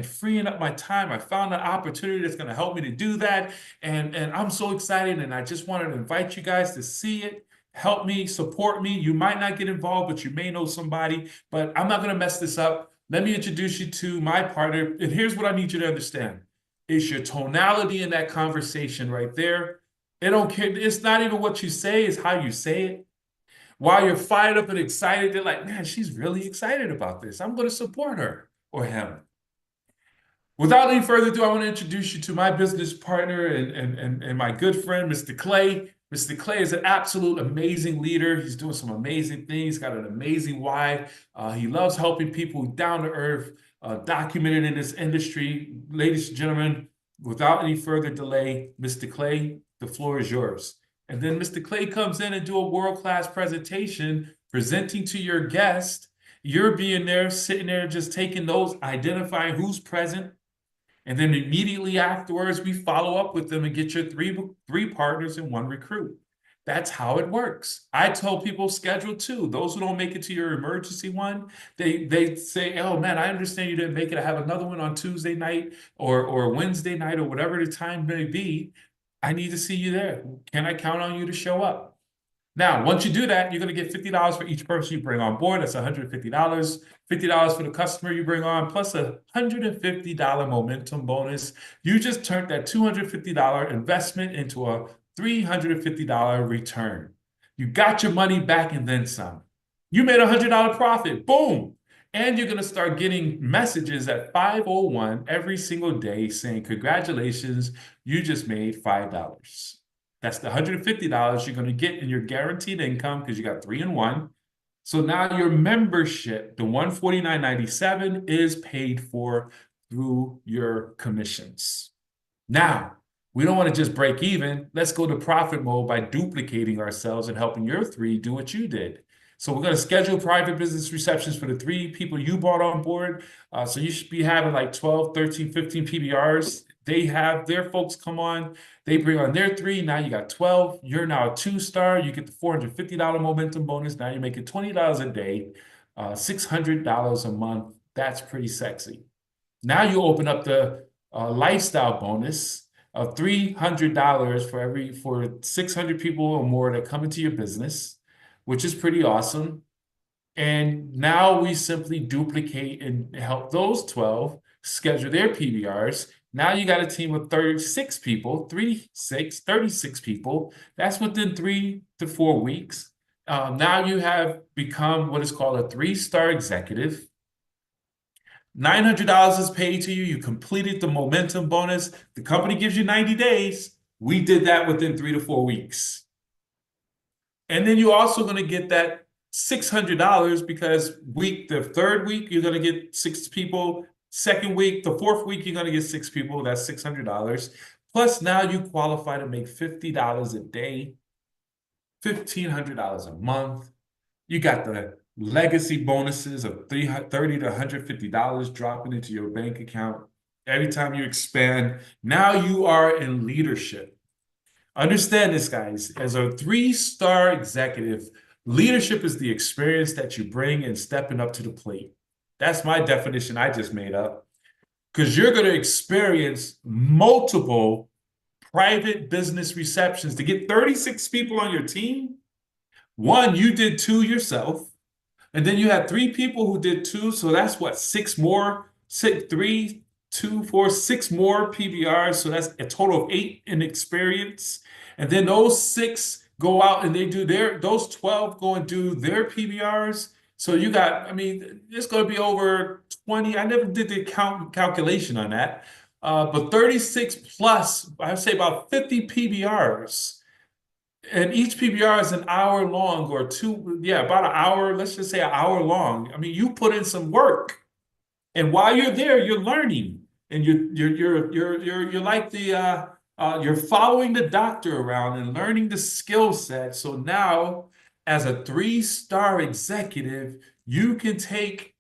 A: freeing up my time. I found an opportunity that's going to help me to do that, and I'm so excited, and I just wanted to invite you guys to see it. Help me, support me. You might not get involved, but you may know somebody, but I'm not going to mess this up. Let me introduce you to my partner, and here's what I need you to understand. It's your tonality in that conversation right there. It don't care. It's not even what you say, it's how you say it. While you're fired up and excited, they're like, man, she's really excited about this. I'm going to support her or him. Without any further ado, I want to introduce you to my business partner and my good friend, Mr. Clay. Mr. Clay is an absolute amazing leader. He's doing some amazing things, got an amazing why. He loves helping people down to earth, documented in this industry. Ladies and gentlemen, without any further delay, Mr. Clay, the floor is yours. And then Mr. Clay comes in and do a world-class presentation, presenting to your guest. You're being there, sitting there, just taking notes, identifying who's present. And then immediately afterwards, we follow up with them and get your three partners and 1 recruit. That's how it works. I tell people schedule 2. Those who don't make it to your emergency one, they say, oh man, I understand you didn't make it. I have another one on Tuesday night or Wednesday night or whatever the time may be. I need to see you there. Can I count on you to show up? Now, once you do that, you're going to get $50 for each person you bring on board. That's $150. $50 for the customer you bring on, plus a $150 momentum bonus. You just turned that $250 investment into a $350 return. You got your money back and then some. You made a $100 profit. Boom. And you're going to start getting messages at 5:01 every single day saying, congratulations, you just made $5. That's the $150 you're going to get in your guaranteed income because you got 3 in 1. So now your membership, the $149.97, is paid for through your commissions. Now, we don't want to just break even. Let's go to profit mode by duplicating ourselves and helping your 3 do what you did. So we're going to schedule private business receptions for the 3 people you brought on board. So you should be having like 12, 13, 15 PBRs. They have their folks come on. They bring on their 3. Now you got 12. You're now a 2-star. You get the $450 momentum bonus. Now you're making $20 a day, $600 a month. That's pretty sexy. Now you open up the lifestyle bonus of $300 for 600 people or more that come into your business, which is pretty awesome. And now we simply duplicate and help those 12 schedule their PBRs. Now you got a team of 36 people, 36 people. That's within 3 to 4 weeks. Now you have become what is called a 3-star executive. $900 is paid to you. You completed the momentum bonus. The company gives you 90 days. We did that within 3 to 4 weeks. And then you're also going to get that $600 because the third week, you're going to get 6 people. Second week, the fourth week, you're going to get 6 people. That's $600. Plus, now you qualify to make $50 a day, $1,500 a month. You got the legacy bonuses of $30 to $150 dropping into your bank account every time you expand. Now you are in leadership. Understand this, guys. As a 3-star executive, leadership is the experience that you bring in stepping up to the plate. That's my definition I just made up. Because you're going to experience multiple private business receptions to get 36 people on your team. One, you did 2 yourself. And then you had 3 people who did 2. So that's what, 6 more, 6, 3, 2, 4, 6 more PBRs. So that's a total of 8 in experience. And then those 6 go out and they do those 12 go and do their PBRs. So you got, I mean, it's going to be over 20. I never did the calculation on that. But 36 plus, I'd say about 50 PBRs. And each PBR is an hour long or 2, yeah, about an hour, let's just say an hour long. I mean, you put in some work. And while you're there, you're learning. And you're like you're following the doctor around and learning the skill set. So now, as a 3-star executive, you can take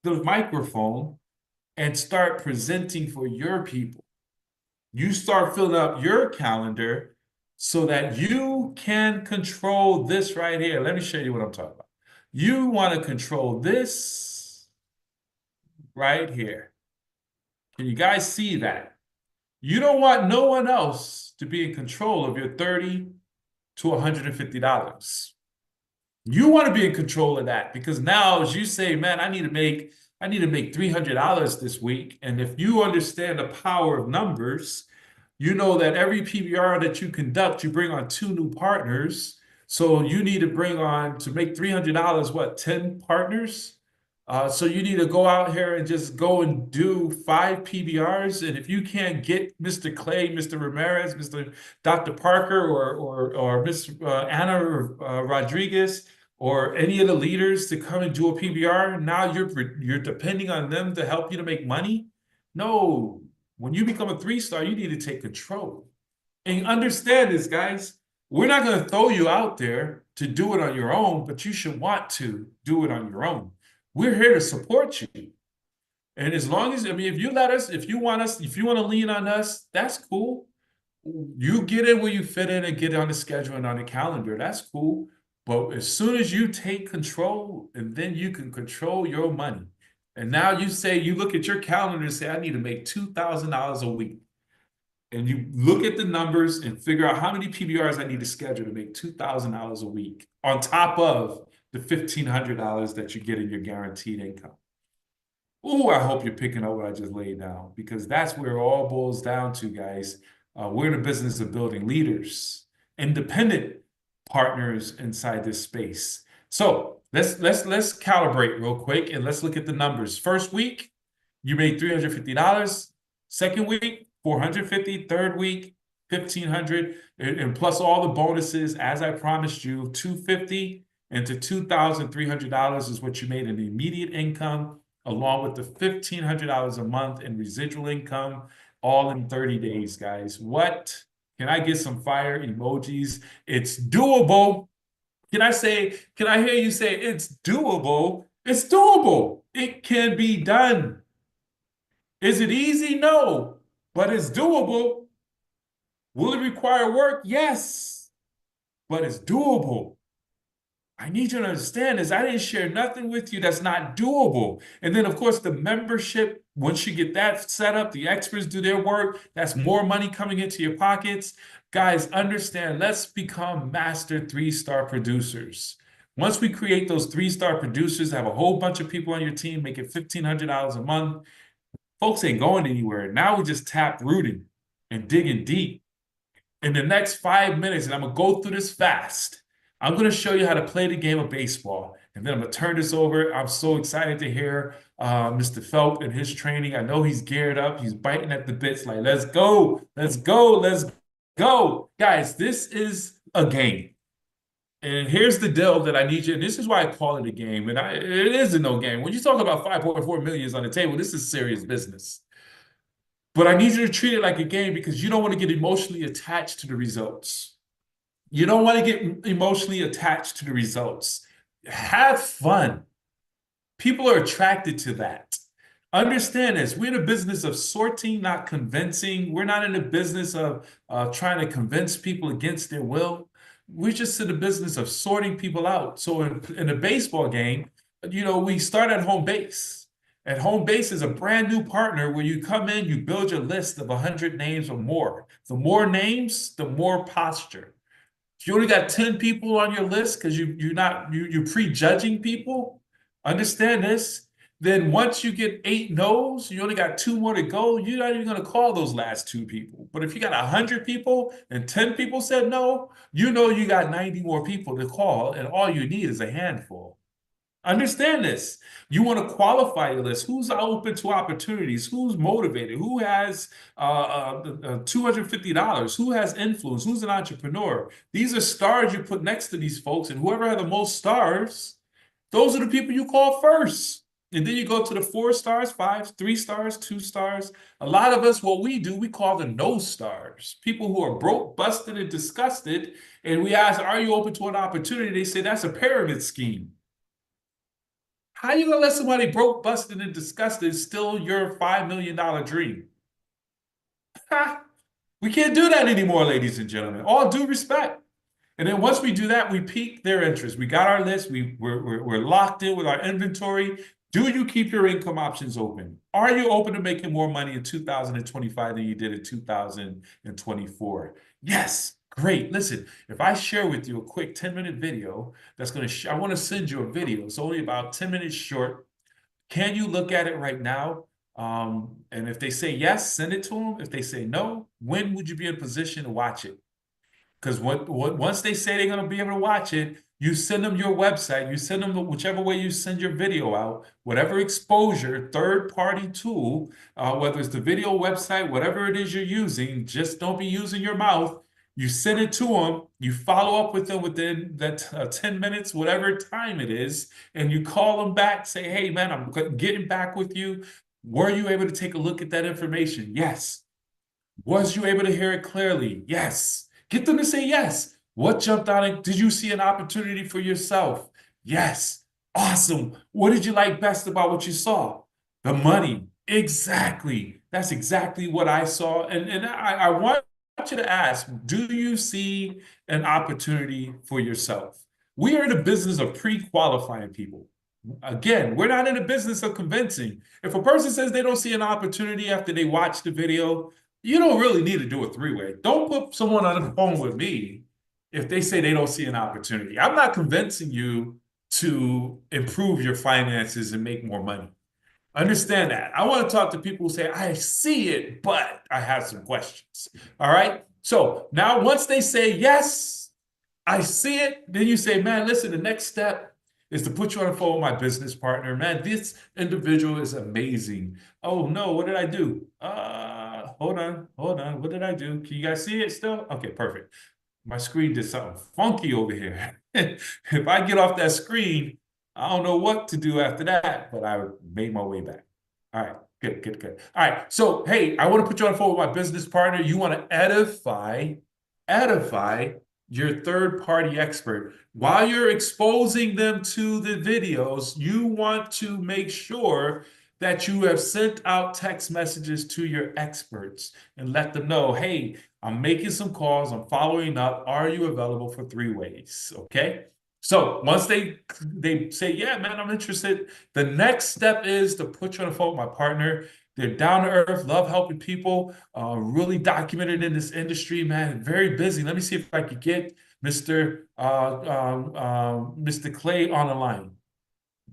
A: the microphone and start presenting for your people. You start filling up your calendar so that you can control this right here. Let me show you what I'm talking about. You want to control this right here. Can you guys see that? You don't want no one else to be in control of your $30 to $150. You want to be in control of that because now as you say, man, I need to make $300 this week. And if you understand the power of numbers, you know that every PBR that you conduct, you bring on 2 new partners. So you need to bring on, to make $300, what, 10 partners? So you need to go out here and just go and do 5 PBRs. And if you can't get Mr. Clay, Mr. Ramirez, Dr. Parker, or Miss Anna Rodriguez, or any of the leaders to come and do a PBR, now you're depending on them to help you to make money? No. When you become a 3-star, you need to take control. And understand this, guys. We're not going to throw you out there to do it on your own, but you should want to do it on your own. We're here to support you. And as long as, I mean, if you let us, if you want to lean on us, that's cool. You get in where you fit in and get on the schedule and on the calendar. That's cool. But as soon as you take control, and then you can control your money. And now you look at your calendar and say, I need to make $2,000 a week. And you look at the numbers and figure out how many PBRs I need to schedule to make $2,000 a week on top of the $1,500 that you get in your guaranteed income. Oh, I hope you're picking up what I just laid down because that's where it all boils down to, guys. We're in the business of building leaders, independent partners inside this space. So let's calibrate real quick and let's look at the numbers. First week, you made $350. Second week, $450. Third week, $1,500, and plus all the bonuses, as I promised you, $250 and to $2,300 is what you made in immediate income, along with the $1,500 a month in residual income, all in 30 days, guys. What? Can I get some fire emojis? It's doable. Can I hear you say it's doable? It's doable. It can be done. Is it easy? No, but it's doable. Will it require work? Yes, but it's doable. I need you to understand this. I didn't share nothing with you that's not doable. And then, of course, the membership, once you get that set up, the experts do their work, that's more money coming into your pockets. Guys, understand, let's become master 3-star producers. Once we create those 3-star producers, have a whole bunch of people on your team making $1,500 a month, folks ain't going anywhere. Now we just tap rooting and digging deep. In the next 5 minutes, and I'm going to go through this fast, I'm going to show you how to play the game of baseball. And then I'm going to turn this over. I'm so excited to hear Mr. Phelps and his training. I know he's geared up. He's biting at the bits like, let's go, let's go, let's go. Guys, this is a game. And here's the deal that I need you, and this is why I call it a game. And it is a no game. When you talk about 5.4 million on the table, this is serious business. But I need you to treat it like a game because you don't want to get emotionally attached to the results. You don't want to get emotionally attached to the results. Have fun. People are attracted to that. Understand this. We're in the business of sorting, not convincing. We're not in the business of trying to convince people against their will. We're just in the business of sorting people out. So in a baseball game, we start at home base. At home base is a brand new partner where you come in, you build your list of 100 names or more. The more names, the more posture. If you only got 10 people on your list because you're prejudging people, understand this. Then once you get 8 no's, you only got 2 more to go. You're not even going to call those last 2 people. But if you got 100 people and 10 people said no, you know you got 90 more people to call, and all you need is a handful. Understand this. You want to qualify your list. Who's open to opportunities? Who's motivated? Who has $250? Who has influence? Who's an entrepreneur? These are stars you put next to these folks, and whoever has the most stars, those are the people you call first. And then you go to the 4 stars, 5, 3 stars, 2 stars. A lot of us, what we do, we call the no stars. People who are broke, busted, and disgusted. And we ask, are you open to an opportunity? They say that's a pyramid scheme. How you gonna let somebody broke, busted, and disgusted steal your $5 million dream? We can't do that anymore, ladies and gentlemen. All due respect. And then once we do that, we pique their interest. We got our list. We're locked in with our inventory. Do you keep your income options open? Are you open to making more money in 2025 than you did in 2024? Yes. Great. Listen, if I share with you a quick 10-minute video that's going to, I want to send you a video. It's only about 10 minutes short. Can you look at it right now? And if they say yes, send it to them. If they say no, when would you be in position to watch it? Because once they say they're going to be able to watch it, you send them your website, you send them whichever way you send your video out, whatever exposure, third-party tool, whether it's the video website, whatever it is you're using, just don't be using your mouth. You send it to them, you follow up with them within that 10 minutes, whatever time it is, and you call them back, say, hey, man, I'm getting back with you. Were you able to take a look at that information? Yes. Was you able to hear it clearly? Yes. Get them to say yes. What jumped out? Did you see an opportunity for yourself? Yes. Awesome. What did you like best about what you saw? The money. Exactly. That's exactly what I saw. And I want you to ask, do you see an opportunity for yourself? We are in the business of pre-qualifying people. Again, we're not in the business of convincing. If a person says they don't see an opportunity after they watch the video, you don't really need to do a three-way. Don't put someone on the phone with me if they say they don't see an opportunity. I'm not convincing you to improve your finances and make more money. Understand that. I want to talk to people who say, I see it, but I have some questions. All right. So now once they say, yes, I see it, then you say, man, listen, the next step is to put you on the phone with my business partner. Man, this individual is amazing. Oh no, what did I do? Hold on. What did I do? Can you guys see it still? Okay, perfect. My screen did something funky over here. If I get off that screen, I don't know what to do after that, but I made my way back. All right, good. All right, so hey, I want to put you on the phone with my business partner. You want to edify your third-party expert. While you're exposing them to the videos, you want to make sure that you have sent out text messages to your experts and let them know, hey, I'm making some calls, I'm following up. Are you available for 3 ways? Okay. So once they say, yeah, man, I'm interested, the next step is to put you on the phone with my partner. They're down to earth, love helping people, really documented in this industry, man, very busy. Let me see if I could get Mr. Clay on the line.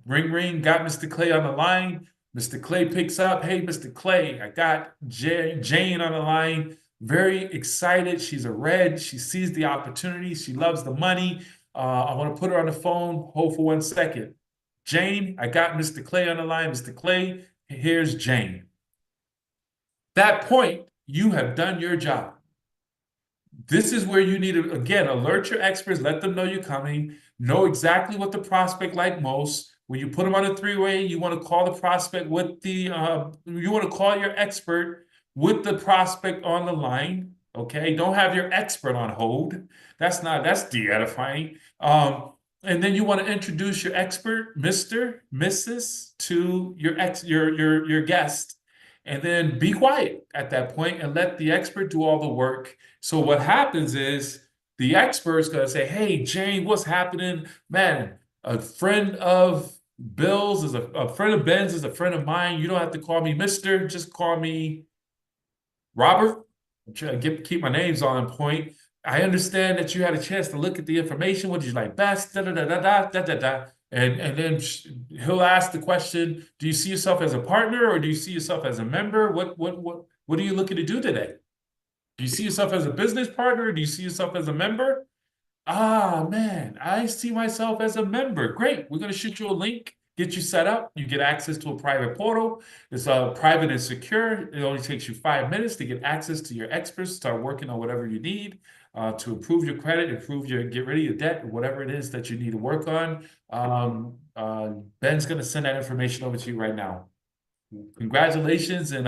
A: Ring, ring, got Mr. Clay on the line. Mr. Clay picks up. Hey, Mr. Clay, I got Jane on the line. Very excited. She's a red. She sees the opportunity. She loves the money. I want to put her on the phone. Hold for 1 second. Jane, I got Mr. Clay on the line. Mr. Clay, here's Jane. That point, you have done your job. This is where you need to, again, alert your experts, let them know you're coming, know exactly what the prospect like most. When you put them on a three-way, you want to call the prospect with you want to call your expert with the prospect on the line. Okay. Don't have your expert on hold. That's de-edifying. And then you want to introduce your expert, Mr., Mrs., to your guest, and then be quiet at that point and let the expert do all the work. So what happens is the expert's gonna say, "Hey, Jane, what's happening, man? A friend of Bill's is a friend of Ben's is a friend of mine. You don't have to call me Mister. Just call me Robert. Keep my names on point. I understand that you had a chance to look at the information. What did you like best? Da da da da da da da da." And then he'll ask the question: Do you see yourself as a partner, or do you see yourself as a member? What are you looking to do today? Do you see yourself as a business partner? Do you see yourself as a member? Ah, man, I see myself as a member. Great. We're going to shoot you a link, get you set up. You get access to a private portal. It's private and secure. It only takes you 5 minutes to get access to your experts, start working on whatever you need to improve your credit, get rid of your debt, whatever it is that you need to work on. Ben's going to send that information over to you right now. Congratulations, and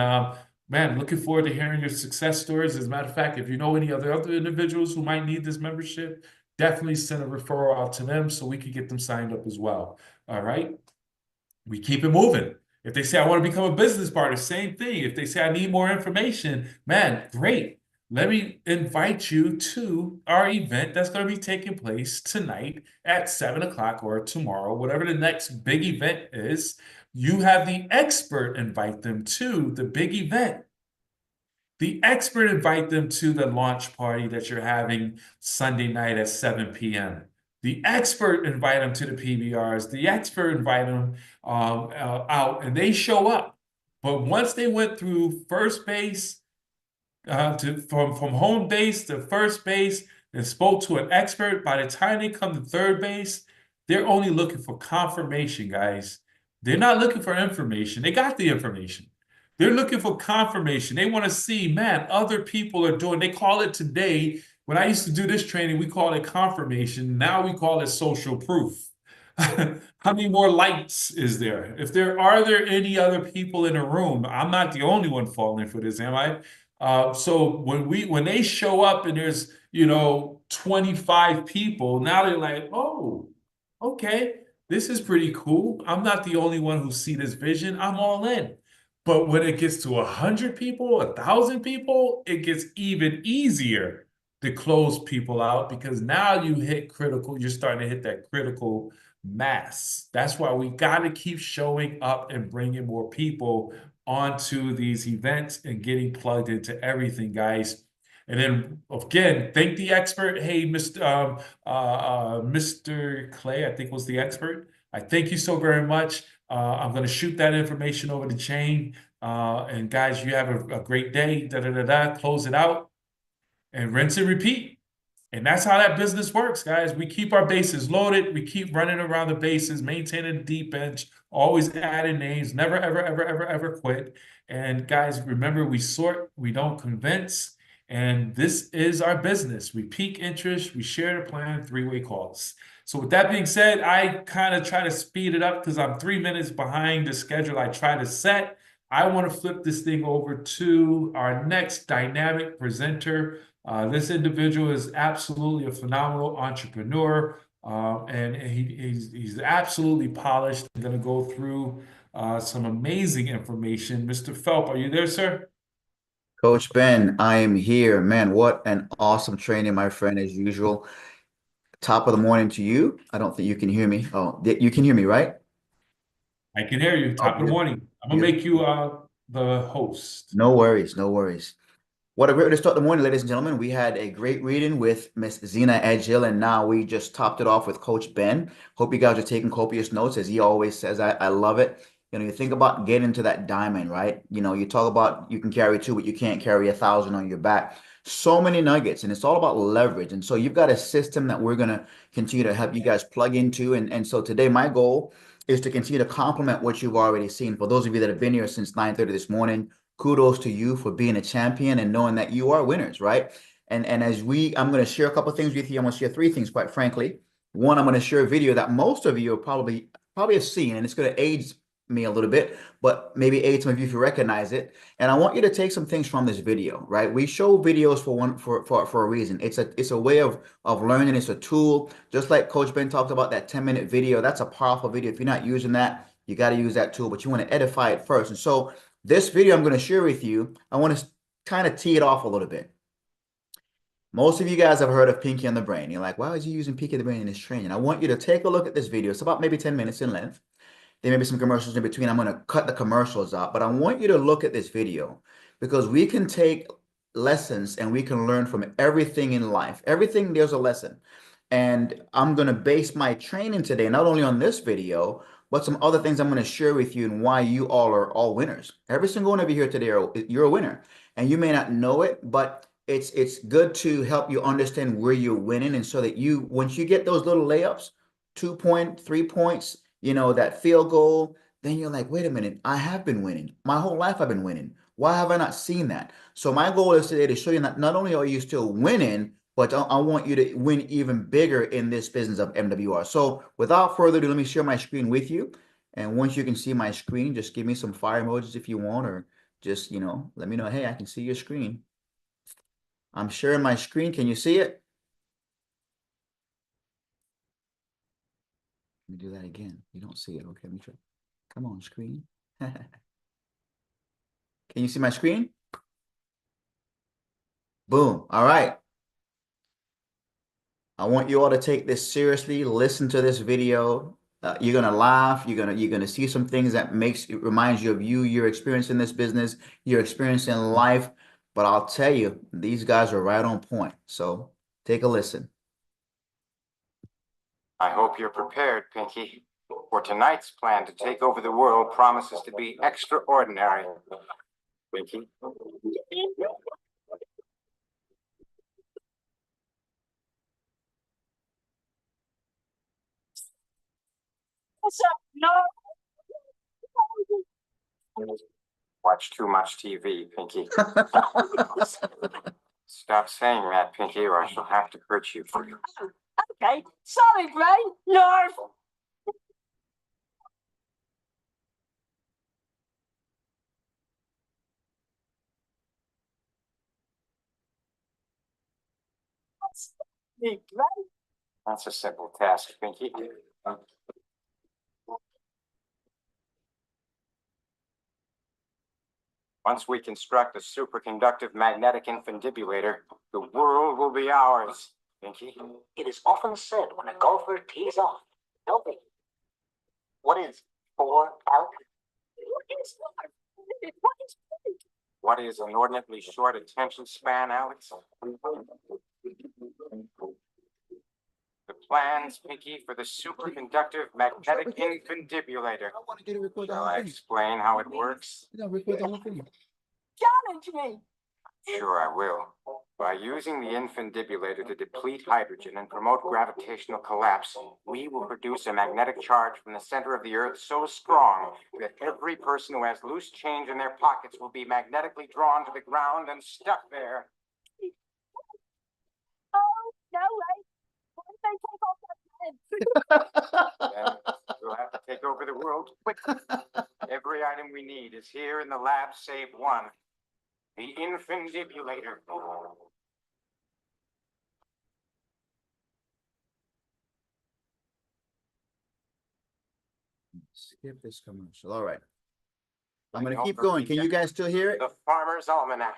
A: man, looking forward to hearing your success stories. As a matter of fact, if you know any other individuals who might need this membership, definitely send a referral out to them so we can get them signed up as well. All right. We keep it moving. If they say I want to become a business partner, same thing. If they say I need more information, man, great. Let me invite you to our event that's going to be taking place tonight at 7 o'clock or tomorrow, whatever the next big event is. You have the expert invite them to the big event. The expert invite them to the launch party that you're having Sunday night at 7 p.m. The expert invite them to the PBRs. The expert invite them out, and they show up. But once they went through first base, from home base to first base, and spoke to an expert, by the time they come to third base, they're only looking for confirmation, guys. They're not looking for information. They got the information. They're looking for confirmation. They want to see, man, other people are doing. They call it today. When I used to do this training, we call it confirmation. Now we call it social proof. How many more lights is there? If there are there any other people in the room? I'm not the only one falling for this, am I? So when they show up and there's 25 people, now they're like, oh, okay, this is pretty cool. I'm not the only one who see this vision. I'm all in. But when it gets to 100 people, 1,000 people, it gets even easier to close people out because now you're starting to hit that critical mass. That's why we got to keep showing up and bringing more people onto these events and getting plugged into everything, guys. And then again, thank the expert. Hey, Mr. Clay, I think was the expert. I thank you so very much. I'm going to shoot that information over to Jane. And guys, you have a great day. Da da da da. Close it out and rinse and repeat. And that's how that business works, guys. We keep our bases loaded. We keep running around the bases, maintaining the deep bench, always adding names, never, ever, ever, ever, ever quit. And guys, remember, we sort, we don't convince. And this is our business. We peak interest, we share the plan, three-way calls. So with that being said, I kind of try to speed it up because I'm 3 minutes behind the schedule I try to set. I want to flip this thing over to our next dynamic presenter. This individual is absolutely a phenomenal entrepreneur, and he's absolutely polished. I'm going to go through some amazing information. Mr. Phelps, are you there, sir?
B: Coach Ben, I am here. Man, what an awesome training, my friend, as usual. Top of the morning to you. I don't think you can hear me. Oh, you can hear me, right?
A: I can hear you.
B: Oh,
A: Top of the
B: beautiful.
A: morning. I'm going to make
B: Beautiful.
A: you the host.
B: No worries, no worries. What a great way to start the morning, ladies and gentlemen. We had a great reading with Miss Zena Edgehill, and now we just topped it off with Coach Ben. Hope you guys are taking copious notes, as he always says. I love it. You think about getting to that diamond, right? You talk about you can carry two, but you can't carry 1,000 on your back. So many nuggets, and it's all about leverage. And so you've got a system that we're gonna continue to help you guys plug into. And so today, my goal is to continue to complement what you've already seen. For those of you that have been here since 9:30 this morning, kudos to you for being a champion and knowing that you are winners, right? And I'm going to share a couple of things with you. I'm going to share three things, quite frankly. One, I'm going to share a video that most of you are probably have seen, and it's going to age me a little bit, but maybe age some of you if you recognize it. And I want you to take some things from this video, right? We show videos for a reason. It's a way of learning. It's a tool. Just like Coach Ben talked about that 10-minute video. That's a powerful video. If you're not using that, you got to use that tool, but you want to edify it first. And so this video I'm going to share with you, I want to kind of tee it off a little bit. Most of you guys have heard of Pinky on the Brain. You're like, why is he using Pinky on the Brain in his training? I want you to take a look at this video. It's about maybe 10 minutes in length. There may be some commercials in between. I'm going to cut the commercials out, but I want you to look at this video because we can take lessons and we can learn from everything in life. Everything, there's a lesson. And I'm going to base my training today, not only on this video, but some other things I'm going to share with you and why you all are all winners. Every single one of you here today, you're a winner. And you may not know it, but it's good to help you understand where you're winning. And so that once you get those little layups, 2 point, 3 points, that field goal, then you're like, wait a minute, I have been winning. My whole life I've been winning. Why have I not seen that? So my goal is today to show you that not only are you still winning, but I want you to win even bigger in this business of MWR. So without further ado, let me share my screen with you. And once you can see my screen, just give me some fire emojis if you want, or just, let me know, hey, I can see your screen. I'm sharing my screen. Can you see it? Let me do that again. You don't see it. Okay, let me try. Come on, screen. Can you see my screen? Boom. All right. I want you all to take this seriously. Listen to this video. You're gonna laugh. You're gonna see some things that reminds you of your experience in this business, your experience in life. But I'll tell you, these guys are right on point. So take a listen.
C: I hope you're prepared, Pinky, for tonight's plan to take over the world promises to be extraordinary. Pinky? No. Watch too much TV, Pinky. Stop saying that, Pinky, or I shall have to hurt you. Okay, sorry, Gray. No. That's a simple task, Pinky. Once we construct a superconductive magnetic infundibulator, the world will be ours, Pinky.
D: It is often said when a golfer tees off, help me. What is 4 out?
C: What is inordinately short attention span, Alex? The plans, Pinky, for the superconductive magnetic infundibulator.
B: I want to get a record.
C: Shall I explain how it works?
B: Record the whole thing.
C: Challenge me! Sure, I will. By using the infundibulator to deplete hydrogen and promote gravitational collapse, we will produce a magnetic charge from the center of the Earth so strong that every person who has loose change in their pockets will be magnetically drawn to the ground and stuck there. Oh, no way. Then we'll have to take over the world quickly. Every item we need is here in the lab, save one. The infundibulator.
B: Skip this commercial. All right. I'm going to keep going. Can you guys still hear it?
C: The Farmer's Almanac.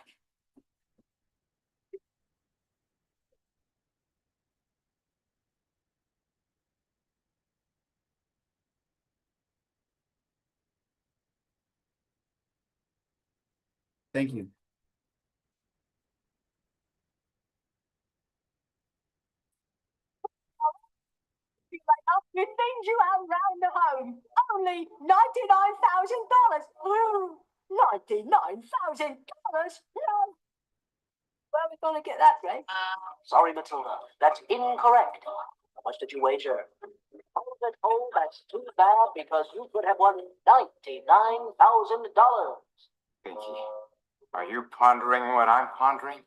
B: Thank you.
C: It means you have round the home. Only $99,000. $99,000? No. Where are we going to get that, Ray?
D: Sorry, Matilda, that's incorrect. How much did you wager? Oh, that's too bad because you could have won $99,000.
C: Pinky, are you pondering what I'm pondering?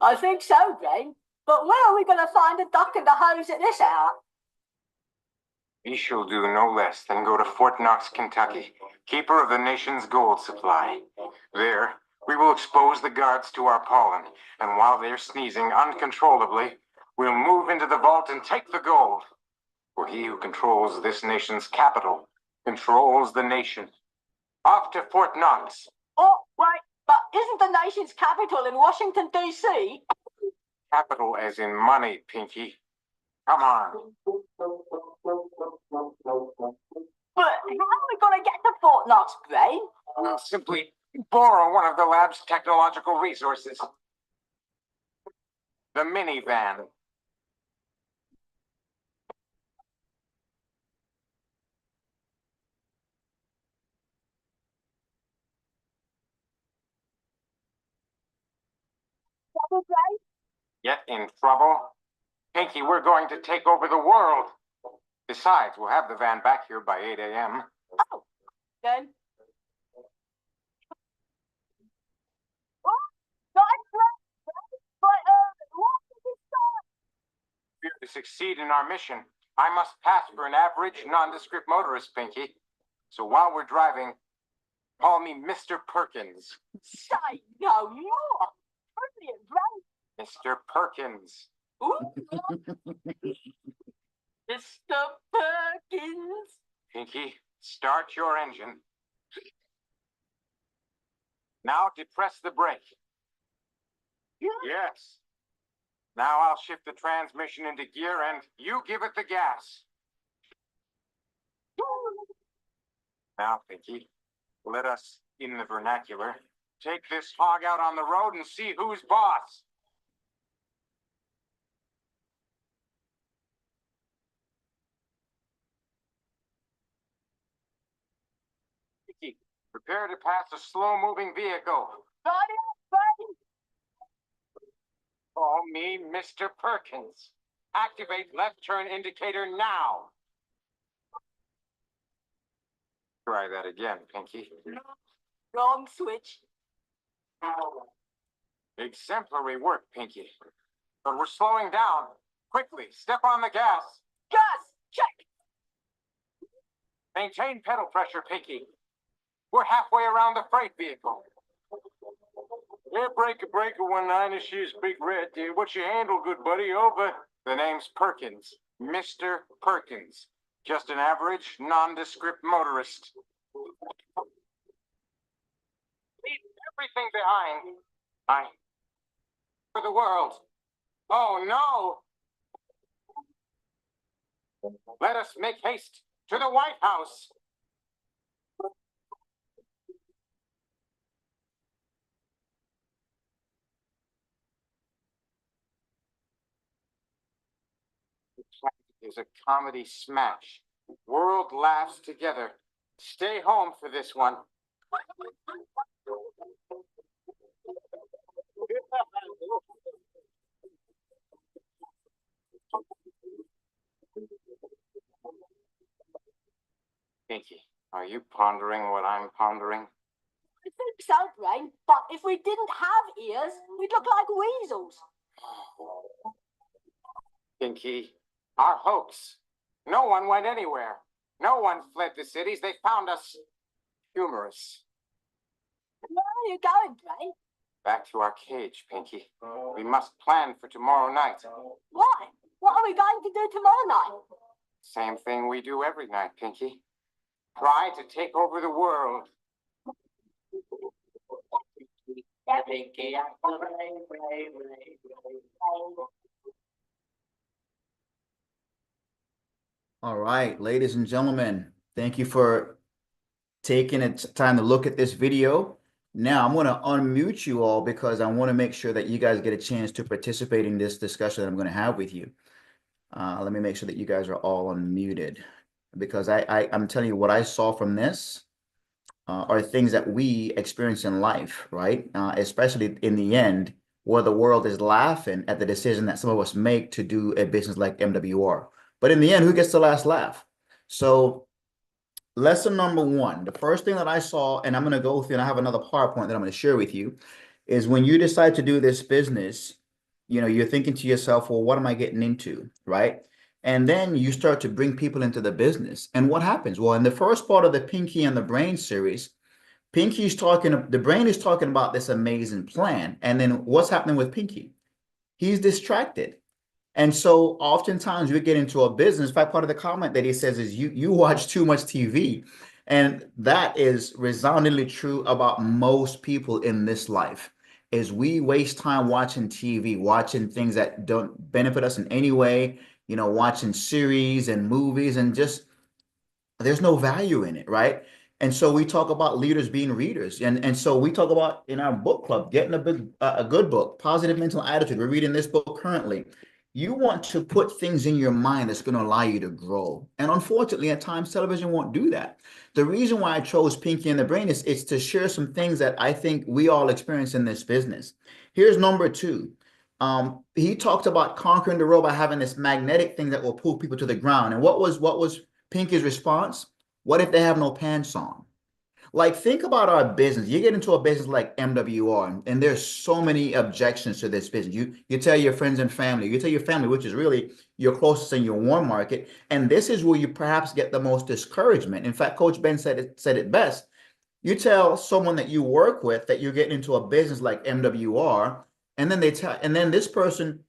D: I think so, Brain. But where are we going to find a duck and a hose at this hour?
C: We shall do no less than go to Fort Knox, Kentucky, keeper of the nation's gold supply. There, we will expose the guards to our pollen, and while they're sneezing uncontrollably, we'll move into the vault and take the gold. For he who controls this nation's capital controls the nation. Off to Fort Knox.
D: Oh, wait, but isn't the nation's capital in Washington, D.C.?
C: Capital as in money, Pinky. Come on.
D: But how are we going to get to Fort Knox, Brain?
C: We'll simply borrow one of the lab's technological resources. The minivan. Get in trouble? Pinky, we're going to take over the world. Besides, we'll have the van back here by 8 a.m.
D: Oh, then.
C: To succeed in our mission, I must pass for an average, nondescript motorist, Pinky. So while we're driving, call me Mr. Perkins.
D: Say no more. Brilliant, Brain.
C: Mr. Perkins.
D: Mr. Perkins.
C: Pinky, start your engine. Now depress the brake. Yes. Now I'll shift the transmission into gear and you give it the gas. Now, Pinky, let us, in the vernacular, take this hog out on the road and see who's boss. Pinky, prepare to pass a slow-moving vehicle. Call me Mr. Perkins. Activate left turn indicator now. Try that again, Pinky.
D: Wrong switch.
C: Exemplary work, Pinky. But we're slowing down. Quickly, step on the gas.
D: Gas, check.
C: Maintain pedal pressure, Pinky. We're halfway around the freight vehicle. Yeah, breaker 19 she's big red, dude. What's your handle, good buddy? Over. The name's Perkins. Mr. Perkins. Just an average, nondescript motorist. Leave everything behind. For the world. Oh, no! Let us make haste to the White House. Is a comedy smash. World laughs together. Stay home for this one. Pinky, are you pondering what I'm pondering?
D: I think so, Brain. But if we didn't have ears, we'd look like weasels.
C: Pinky, our hoax. No one went anywhere. No one fled the cities. They found us humorous.
D: Where are you going, Brain?
C: Back to our cage, Pinky. We must plan for tomorrow night.
D: Why? What are we going to do tomorrow night?
C: Same thing we do every night, Pinky. Try to take over the world.
B: All right, ladies and gentlemen, thank you for taking time to look at this video. Now I'm going to unmute you all because I want to make sure that you guys get a chance to participate in this discussion that I'm going to have with you. Let me make sure that you guys are all unmuted because I'm telling you what I saw from this are things that we experience in life, right? Especially in the end, where the world is laughing at the decision that some of us make to do a business like MWR. But in the end, who gets the last laugh? So lesson number one, the first thing that I saw, and I'm going to go through and I have another PowerPoint that I'm going to share with you, is when you decide to do this business, you're thinking to yourself, well, what am I getting into, right? And then you start to bring people into the business. And what happens? Well, in the first part of the Pinky and the Brain series, the brain is talking about this amazing plan. And then what's happening with Pinky? He's distracted. And so oftentimes we get into a business. In fact, part of the comment that he says is you watch too much TV. And that is resoundingly true about most people in this life, is we waste time watching TV, watching things that don't benefit us in any way, watching series and movies, and just there's no value in it, right? And so we talk about leaders being readers, and so we talk about in our book club getting a good book, Positive Mental Attitude. We're reading this book currently. You want to put things in your mind that's going to allow you to grow, and unfortunately, at times television won't do that. The reason why I chose Pinky and the Brain is it's to share some things that I think we all experience in this business. Here's number two. He talked about conquering the world by having this magnetic thing that will pull people to the ground. And what was Pinky's response? What if they have no pants on? Like, think about our business. You get into a business like MWR, and there's so many objections to this business. You tell your friends and family, you tell your family, which is really your closest and your warm market. And this is where you perhaps get the most discouragement. In fact, Coach Ben said it best. You tell someone that you work with that you're getting into a business like MWR, and then this person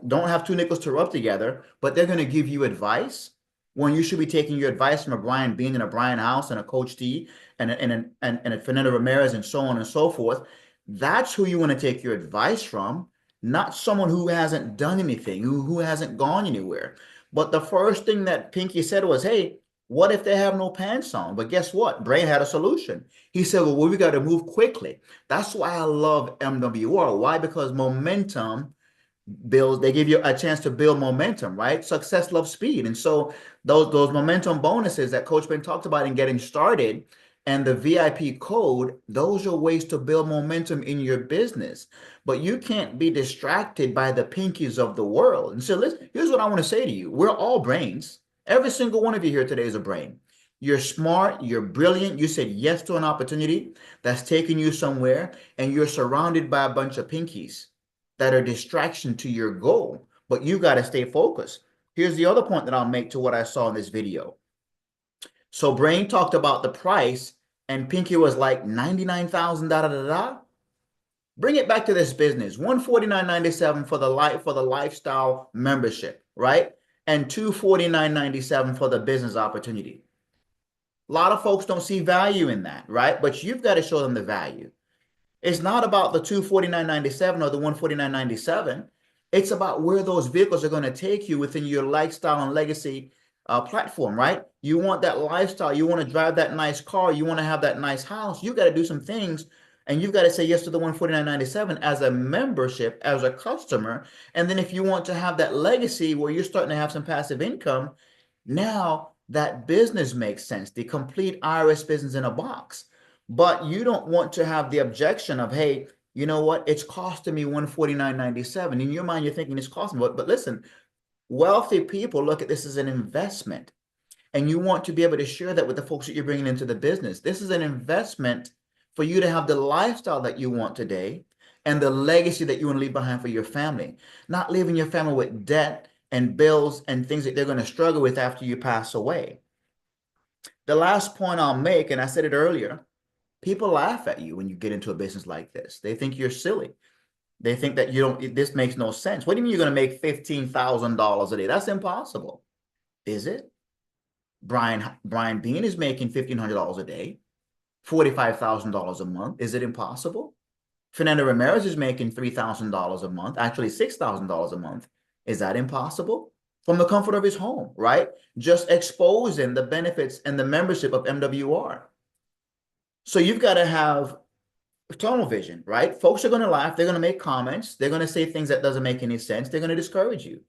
B: don't have two nickels to rub together, but they're going to give you advice when you should be taking your advice from a Brian Bean and a Brian House and a Coach T and a Fernando Ramirez and so on and so forth. That's who you want to take your advice from, not someone who hasn't done anything, who hasn't gone anywhere. But the first thing that Pinky said was, hey, what if they have no pants on? But guess what? Brain had a solution. He said, well, we got to move quickly. That's why I love MWR. Why? Because momentum builds, they give you a chance to build momentum, right? Success loves speed. And so those momentum bonuses that Coach Ben talked about in getting started and the VIP code, those are ways to build momentum in your business. But you can't be distracted by the Pinkies of the world. And so here's what I want to say to you. We're all brains. Every single one of you here today is a brain. You're smart, you're brilliant. You said yes to an opportunity that's taking you somewhere, and you're surrounded by a bunch of Pinkies that are distraction to your goal, but you got to stay focused. Here's the other point that I'll make to what I saw in this video. So Brain talked about the price, and Pinky was like 99,000, da da da da. Bring it back to this business. $149.97 for the lifestyle membership, right? And $249.97 for the business opportunity. A lot of folks don't see value in that, right? But you've got to show them the value. It's not about the $249.97 or the $149.97. It's about where those vehicles are going to take you within your lifestyle and legacy platform, right? You want that lifestyle. You want to drive that nice car. You want to have that nice house. You got to do some things, and you've got to say yes to the $149.97 as a membership, as a customer. And then if you want to have that legacy where you're starting to have some passive income, now that business makes sense, the complete IRS business in a box. But you don't want to have the objection of, hey, you know what? It's costing me $149.97. In your mind, you're thinking it's costing me. But listen, wealthy people look at this as an investment. And you want to be able to share that with the folks that you're bringing into the business. This is an investment for you to have the lifestyle that you want today and the legacy that you want to leave behind for your family. Not leaving your family with debt and bills and things that they're going to struggle with after you pass away. The last point I'll make, and I said it earlier, people laugh at you when you get into a business like this. They think you're silly. They think that this makes no sense. What do you mean you're going to make $15,000 a day? That's impossible. Is it? Brian Bean is making $1,500 a day, $45,000 a month. Is it impossible? Fernando Ramirez is making $3,000 a month, actually $6,000 a month. Is that impossible? From the comfort of his home, right? Just exposing the benefits and the membership of MWR. So you've got to have tunnel vision, right? Folks are going to laugh. They're going to make comments. They're going to say things that doesn't make any sense. They're going to discourage you.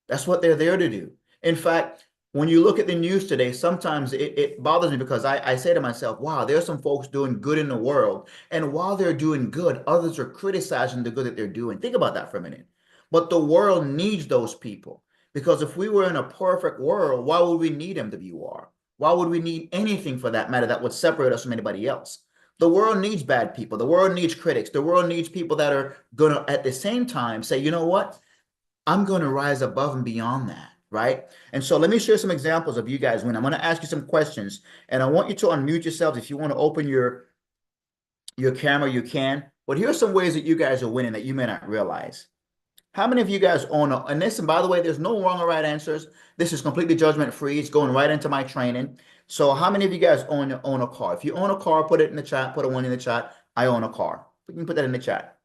B: That's what they're there to do. In fact, when you look at the news today, sometimes it bothers me because I say to myself, wow, there's some folks doing good in the world. And while they're doing good, others are criticizing the good that they're doing. Think about that for a minute. But the world needs those people, because if we were in a perfect world, why would we need MWR? Why would we need anything for that matter that would separate us from anybody else? The world needs bad people. The world needs critics. The world needs people that are going to, at the same time, say, you know what? I'm going to rise above and beyond that, right? And so let me share some examples of you guys when I'm going to ask you some questions, and I want you to unmute yourselves. If you want to open your camera, you can. But here are some ways that you guys are winning that you may not realize. How many of you guys own a, and this, and by the way, there's no wrong or right answers. This is completely judgment free. It's going right into my training. So how many of you guys own a car? If you own a car, put it in the chat, put a one in the chat. I own a car. We can put that in the chat.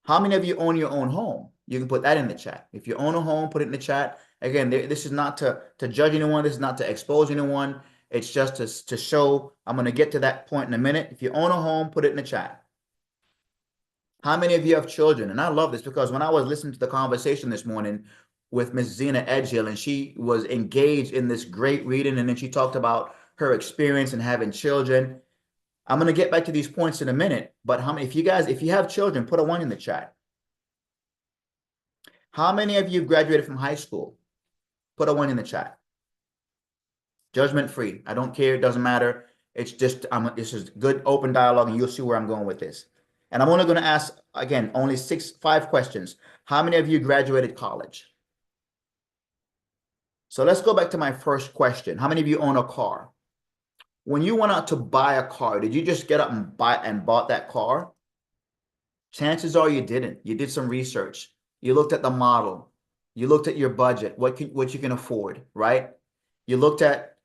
B: How many of you own your own home? You can put that in the chat. If you own a home, put it in the chat. Again, this is not to judge anyone. This is not to expose anyone. It's just to show. I'm going to get to that point in a minute. If you own a home, put it in the chat. How many of you have children? And I love this because when I was listening to the conversation this morning with Miss Zena Edgill, and she was engaged in this great reading, and then she talked about her experience in having children. I'm going to get back to these points in a minute, but how many, if you have children, put a one in the chat. How many of you graduated from high school? Put a one in the chat. Judgment free. I don't care. It doesn't matter. It's just, this is good open dialogue, and you'll see where I'm going with this. And I'm only going to ask, again, only 5 questions. How many of you graduated college? So let's go back to my first question. How many of you own a car? When you went out to buy a car, did you just get up and bought that car? Chances are you didn't. You did some research. You looked at the model. You looked at your budget, what you can afford, right? You looked at,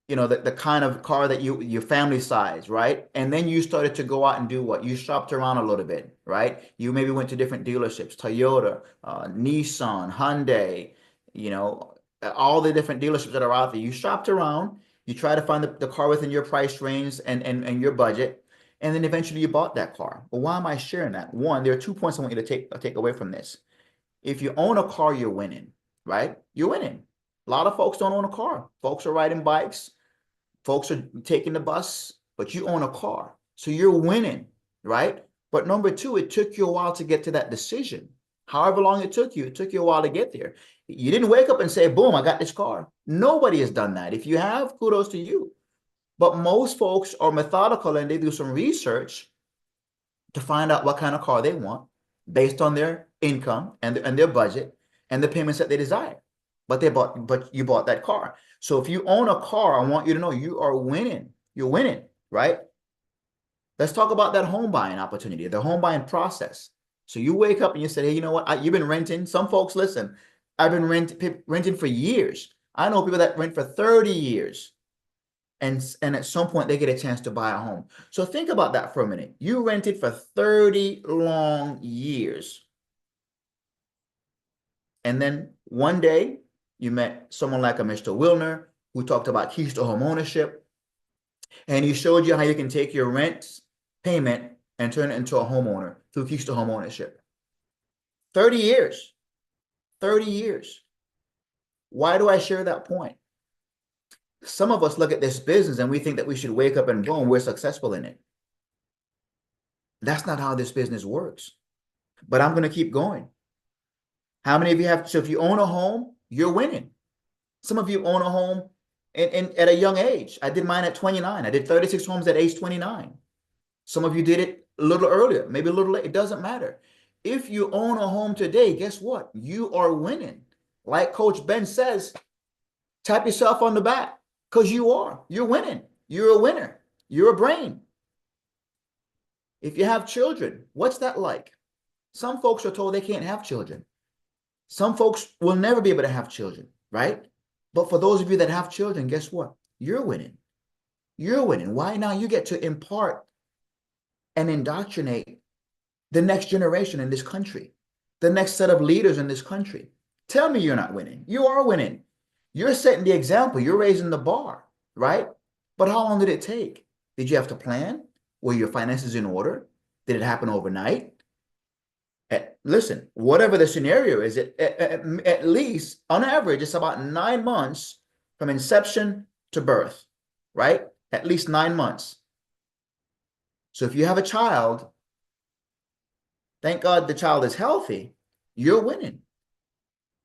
B: you know, the kind of car that your family size, right? And then you started to go out and do what? You shopped around a little bit, right? You maybe went to different dealerships, Toyota, Nissan, Hyundai, you know, all the different dealerships that are out there. You shopped around, you try to find the car within your price range and your budget, and then eventually you bought that car. Well, why am I sharing that? One, there are 2 points I want you to take away from this. If you own a car, you're winning, right? You're winning. A lot of folks don't own a car. Folks are riding bikes. Folks are taking the bus, but you own a car. So you're winning, right? But number 2, it took you a while to get to that decision. However long it took you a while to get there. You didn't wake up and say, boom, I got this car. Nobody has done that. If you have, kudos to you. But most folks are methodical and they do some research to find out what kind of car they want based on their income and their budget and the payments that they desire. But you bought that car. So if you own a car, I want you to know you are winning. You're winning, right? Let's talk about that home buying opportunity, the home buying process. So you wake up and you say, hey, you know what? You've been renting. Some folks, listen, I've been renting for years. I know people that rent for 30 years. And at some point they get a chance to buy a home. So think about that for a minute. You rented for 30 long years. And then one day you met someone like a Mr. Wilner who talked about keys to home ownership. And he showed you how you can take your rent payment and turn it into a homeowner through keys to home ownership. 30 years. 30 years. Why do I share that point? Some of us look at this business and we think that we should wake up and boom, we're successful in it. That's not how this business works. But I'm going to keep going. How many of you have, so if you own a home, you're winning. Some of you own a home at a young age. I did mine at 29. I did 36 homes at age 29. Some of you did it a little earlier, maybe a little late. It doesn't matter. If you own a home today, guess what? You are winning. Like Coach Ben says, tap yourself on the back because you are. You're winning. You're a winner. You're a brain. If you have children, what's that like? Some folks are told they can't have children. Some folks will never be able to have children, right? But for those of you that have children, guess what? You're winning. You're winning. Why? Now you get to impart and indoctrinate the next generation in this country, the next set of leaders in this country. Tell me you're not winning. You are winning. You're setting the example. You're raising the bar, right? But how long did it take? Did you have to plan? Were your finances in order? Did it happen overnight? Listen, whatever the scenario is, at least on average, it's about 9 months from inception to birth, right? At least 9 months. So if you have a child, thank God the child is healthy, you're winning.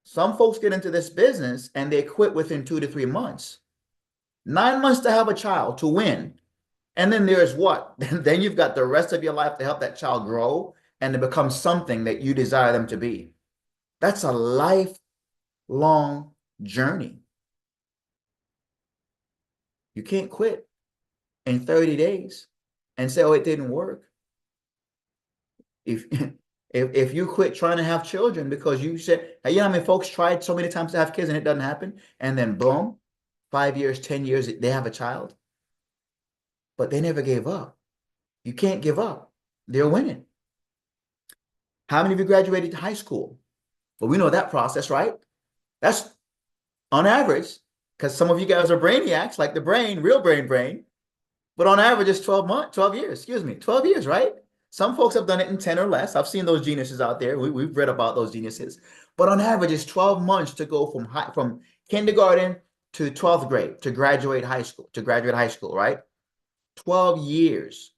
B: Some folks get into this business and they quit within 2 to 3 months. 9 months to have a child, to win. And then there's what? Then you've got the rest of your life to help that child grow and to become something that you desire them to be. That's a lifelong journey. You can't quit in 30 days and say, oh, it didn't work. If if you quit trying to have children because you said, hey, you know how many folks tried so many times to have kids and it doesn't happen, and then boom, 5 years, 10 years, they have a child, but they never gave up. You can't give up. They're winning. How many of you graduated high school? Well, we know that process, right? That's on average, because some of you guys are brainiacs, like the brain, real brain. But on average, it's 12 months, 12 years, 12 years, right? Some folks have done it in 10 or less. I've seen those geniuses out there. We've read about those geniuses. But on average, it's 12 months to go from kindergarten to 12th grade to graduate high school, right? 12 years.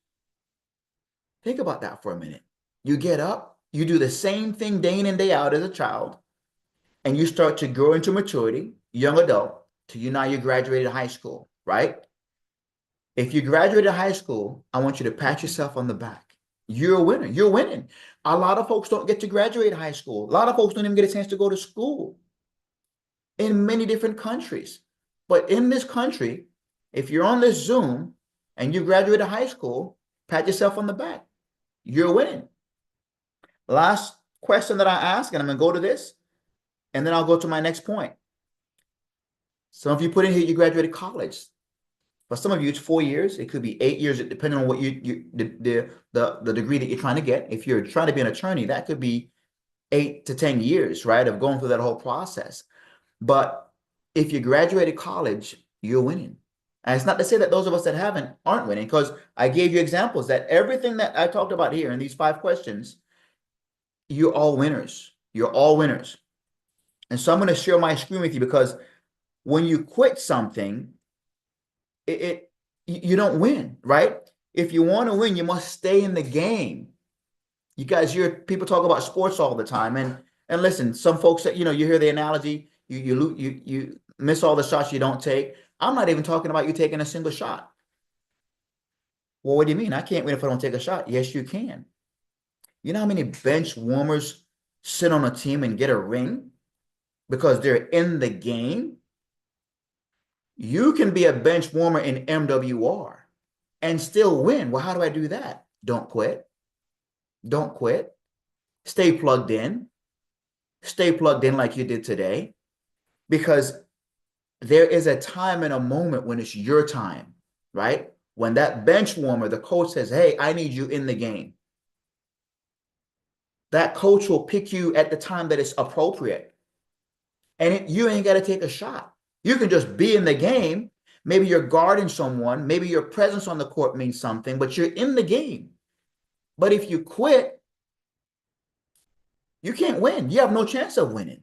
B: Think about that for a minute. You get up, you do the same thing day in and day out as a child, and you start to grow into maturity, young adult, till now you graduated high school, right? If you graduated high school, I want you to pat yourself on the back. You're a winner. You're winning. A lot of folks don't get to graduate high school. A lot of folks don't even get a chance to go to school in many different countries. But in this country, if you're on this Zoom and you graduated high school, pat yourself on the back. You're winning. Last question that I ask, and I'm going to go to this, and then I'll go to my next point. Some of you put in here you graduated college. For some of you, it's 4 years. It could be 8 years, depending on what the degree that you're trying to get. If you're trying to be an attorney, that could be 8 to 10 years, right, of going through that whole process. But if you graduated college, you're winning. And it's not to say that those of us that haven't aren't winning, because I gave you examples that everything that I talked about here in these 5 questions, you're all winners. You're all winners. And so I'm going to share my screen with you, because when you quit something, you don't win, right? If you want to win, you must stay in the game. You guys hear people talk about sports all the time, and listen, some folks that you hear the analogy, you miss all the shots you don't take. I'm not even talking about you taking a single shot. Well, what do you mean? I can't win if I don't take a shot. Yes, you can. You know how many bench warmers sit on a team and get a ring because they're in the game? You can be a bench warmer in MWR and still win. Well, how do I do that? Don't quit. Don't quit. Stay plugged in. Stay plugged in like you did today, because there is a time and a moment when it's your time, right? When that bench warmer, the coach says, hey, I need you in the game. That coach will pick you at the time that it's appropriate. And you ain't got to take a shot. You can just be in the game. Maybe you're guarding someone. Maybe your presence on the court means something, but you're in the game. But if you quit, you can't win. You have no chance of winning,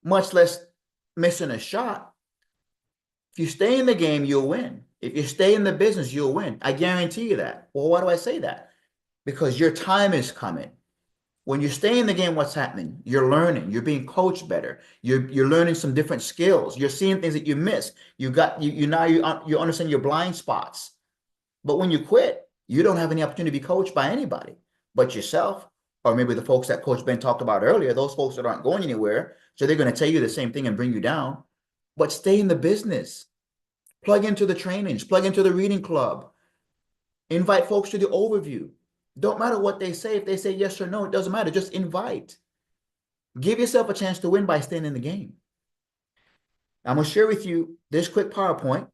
B: much less missing a shot. If you stay in the game, you'll win. If you stay in the business, you'll win. I guarantee you that. Well, why do I say that? Because your time is coming. When you stay in the game, what's happening? You're learning. You're being coached better. You're learning some different skills. You're seeing things that you miss. You understand your blind spots. But when you quit, you don't have any opportunity to be coached by anybody but yourself, or maybe the folks that Coach Ben talked about earlier, those folks that aren't going anywhere. So they're going to tell you the same thing and bring you down. But stay in the business. Plug into the trainings. Plug into the reading club. Invite folks to the overview. Don't matter what they say. If they say yes or no, it doesn't matter. Just invite. Give yourself a chance to win by staying in the game. I'm going to share with you this quick PowerPoint,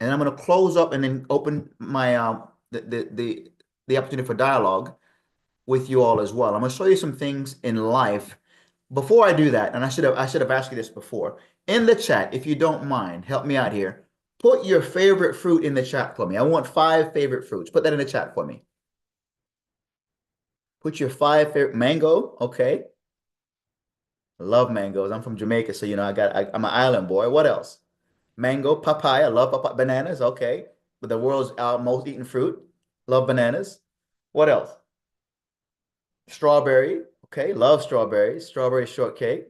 B: and I'm going to close up and then open my the opportunity for dialogue with you all as well. I'm going to show you some things in life. Before I do that, and I should have asked you this before, in the chat, if you don't mind, help me out here. Put your favorite fruit in the chat for me. I want 5 favorite fruits. Put that in the chat for me. Put your 5 favorite. Mango, okay. I love mangoes. I'm from Jamaica, so I'm an island boy. What else? Mango, papaya. Love papaya. Bananas, okay. But the world's most eaten fruit. Love bananas. What else? Strawberry, okay. Love strawberries. Strawberry shortcake.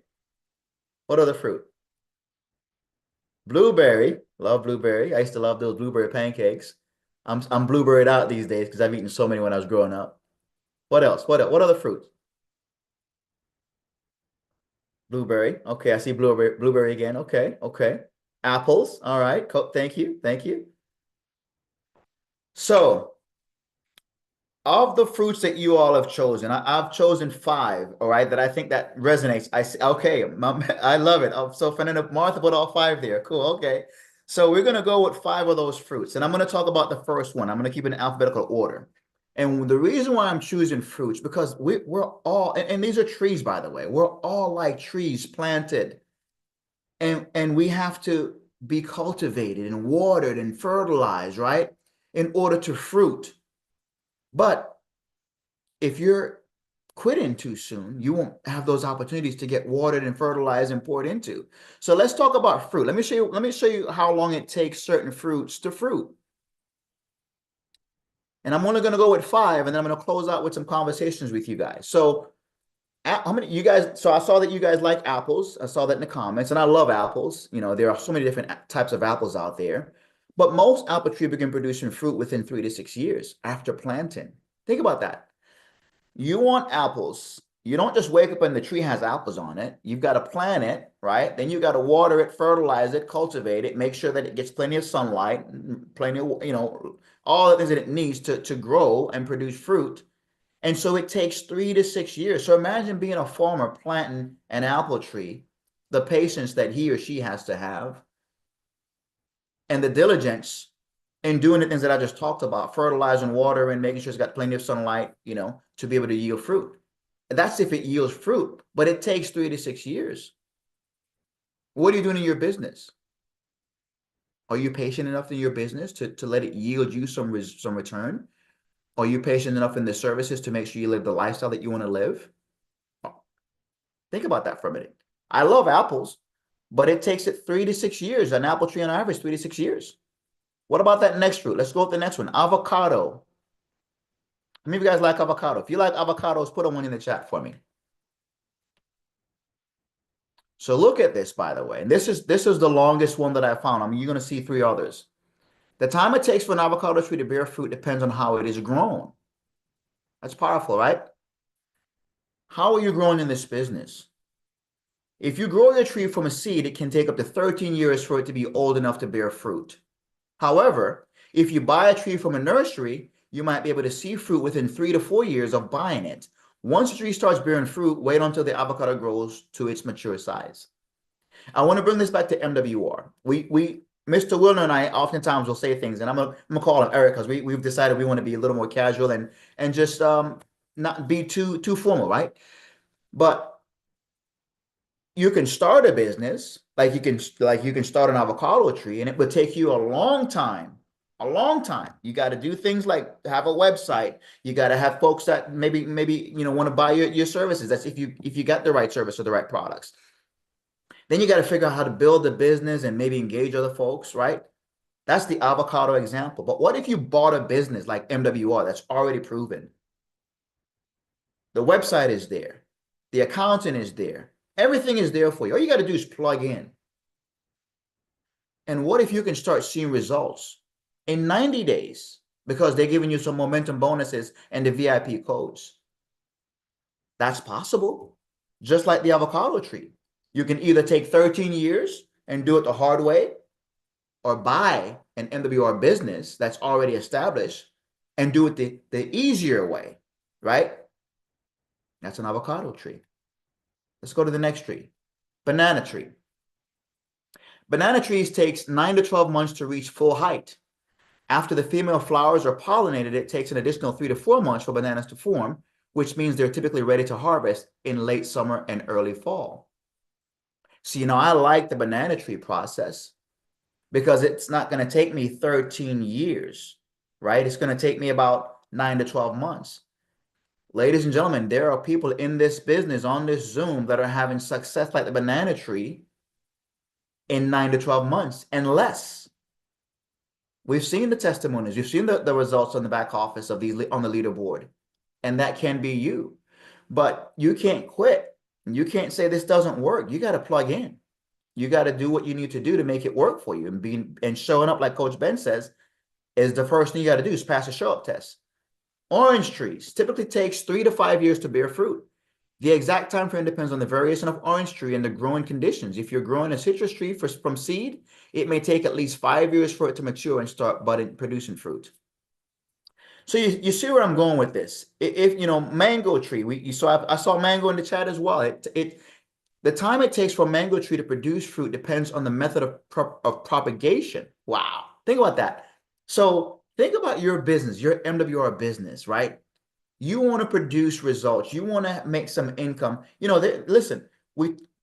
B: What other fruit? Blueberry, love blueberry. I used to love those blueberry pancakes. I'm blueberried out these days because I've eaten so many when I was growing up. What else? What else? What other fruits? Blueberry. Okay, I see blueberry again. Okay, okay. Apples. All right. Thank you. Thank you. So, of the fruits that you all have chosen, I've chosen 5, all right, that I think that resonates. I see, okay, I love it. So Fernanda, Martha put all 5 there. Cool, okay. So we're gonna go with 5 of those fruits, and I'm gonna talk about the first one. I'm gonna keep it in alphabetical order. And the reason why I'm choosing fruits, because we're all, and these are trees, by the way, we're all like trees planted, and we have to be cultivated and watered and fertilized, right, in order to fruit. But if you're quitting too soon, you won't have those opportunities to get watered and fertilized and poured into. So let's talk about fruit. Let me show you how long it takes certain fruits to fruit. And I'm only going to go with 5, and then I'm going to close out with some conversations with you guys. So how many you guys, so I saw that you guys like apples. I saw that in the comments, and I love apples. You know, there are so many different types of apples out there. But most apple trees begin producing fruit within 3 to 6 years after planting. Think about that. You want apples. You don't just wake up and the tree has apples on it. You've got to plant it, right? Then you got to water it, fertilize it, cultivate it, make sure that it gets plenty of sunlight, plenty of, all the things that it needs to grow and produce fruit. And so it takes 3 to 6 years. So imagine being a farmer planting an apple tree, the patience that he or she has to have, and the diligence in doing the things that I just talked about, fertilizing, water, and making sure it's got plenty of sunlight, to be able to yield fruit. That's if it yields fruit, but it takes 3 to 6 years. What are you doing in your business? Are you patient enough in your business to let it yield you some return? Are you patient enough in the services to make sure you live the lifestyle that you want to live? Think about that for a minute. I love apples, but it takes it 3 to 6 years. An apple tree on average, 3 to 6 years. What about that next fruit? Let's go with the next one. Avocado. How many of you guys like avocado? If you like avocados, put a 1 in the chat for me. So look at this, by the way. And this is the longest one that I found. I mean, you're going to see 3 others. The time it takes for an avocado tree to bear fruit depends on how it is grown. That's powerful, right? How are you growing in this business? If you grow your tree from a seed, it can take up to 13 years for it to be old enough to bear fruit. However, if you buy a tree from a nursery, you might be able to see fruit within 3 to 4 years of buying it. Once the tree starts bearing fruit, wait until the avocado grows to its mature size. I want to bring this back to MWR. Mr. Wilner and I oftentimes will say things, and I'm gonna call him Eric because we've decided we want to be a little more casual and just not be too formal, right? But you can start a business like you can start an avocado tree, and it would take you a long time. A long time. You got to do things like have a website. You got to have folks that maybe want to buy your services. That's if you got the right service or the right products. Then you got to figure out how to build the business and maybe engage other folks, right? That's the avocado example. But what if you bought a business like MWR that's already proven? The website is there. The accountant is there. Everything is there for you. All you got to do is plug in. And what if you can start seeing results in 90 days because they're giving you some momentum bonuses and the VIP codes? That's possible. Just like the avocado tree. You can either take 13 years and do it the hard way or buy an MWR business that's already established and do it the easier way, right? That's an avocado tree. Let's go to the next tree. Banana tree. Banana trees takes 9 to 12 months to reach full height. After the female flowers are pollinated, it takes an additional 3 to 4 months for bananas to form, which means they're typically ready to harvest in late summer and early fall. So, I like the banana tree process because it's not going to take me 13 years, right? It's going to take me about 9 to 12 months. Ladies and gentlemen, there are people in this business on this Zoom that are having success like the banana tree in 9 to 12 months and less. We've seen the testimonies. We've seen the results on the back office of these on the leaderboard, and that can be you. But you can't quit. You can't say this doesn't work. You got to plug in. You got to do what you need to do to make it work for you. And showing up, like Coach Ben says, is the first thing you got to do is pass a show up test. Orange trees typically takes 3 to 5 years to bear fruit. The exact time frame depends on the variation of orange tree and the growing conditions. If you're growing a citrus tree from seed, it may take at least 5 years for it to mature and start budding, producing fruit. So you see where I'm going with this. If you know mango tree, I saw mango in the chat as well. The time it takes for a mango tree to produce fruit depends on the method of propagation. Wow, think about that. So think about your business, your MWR business, right? You want to produce results. You want to make some income. You know, listen,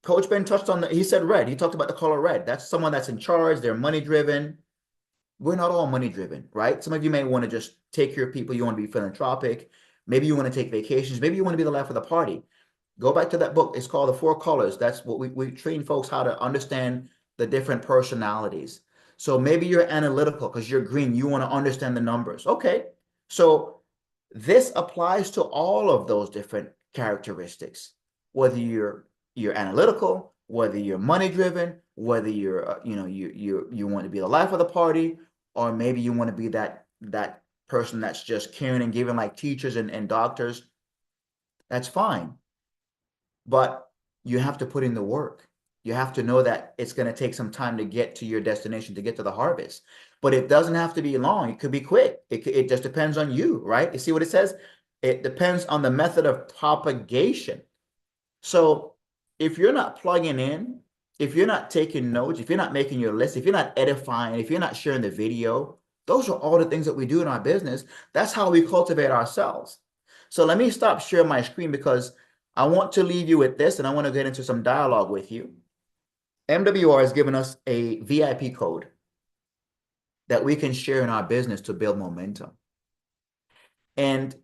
B: Coach Ben touched on he said red. He talked about the color red. That's someone that's in charge. They're money driven. We're not all money driven, right? Some of you may want to just take care of people. You want to be philanthropic. Maybe you want to take vacations. Maybe you want to be the life of the party. Go back to that book. It's called The Four Colors. That's what we train folks how to understand the different personalities. So maybe you're analytical because you're green. You want to understand the numbers. Okay. So this applies to all of those different characteristics, whether you're analytical, whether you're money driven, whether you're you want to be the life of the party, or maybe you want to be that person that's just caring and giving like teachers and doctors. That's fine. But you have to put in the work. You have to know that it's going to take some time to get to your destination, to get to the harvest. But it doesn't have to be long. It could be quick. It just depends on you, right? You see what it says? It depends on the method of propagation. So if you're not plugging in, if you're not taking notes, if you're not making your list, if you're not edifying, if you're not sharing the video, those are all the things that we do in our business. That's how we cultivate ourselves. So let me stop sharing my screen because I want to leave you with this and I want to get into some dialogue with you. MWR has given us a VIP code that we can share in our business to build momentum. And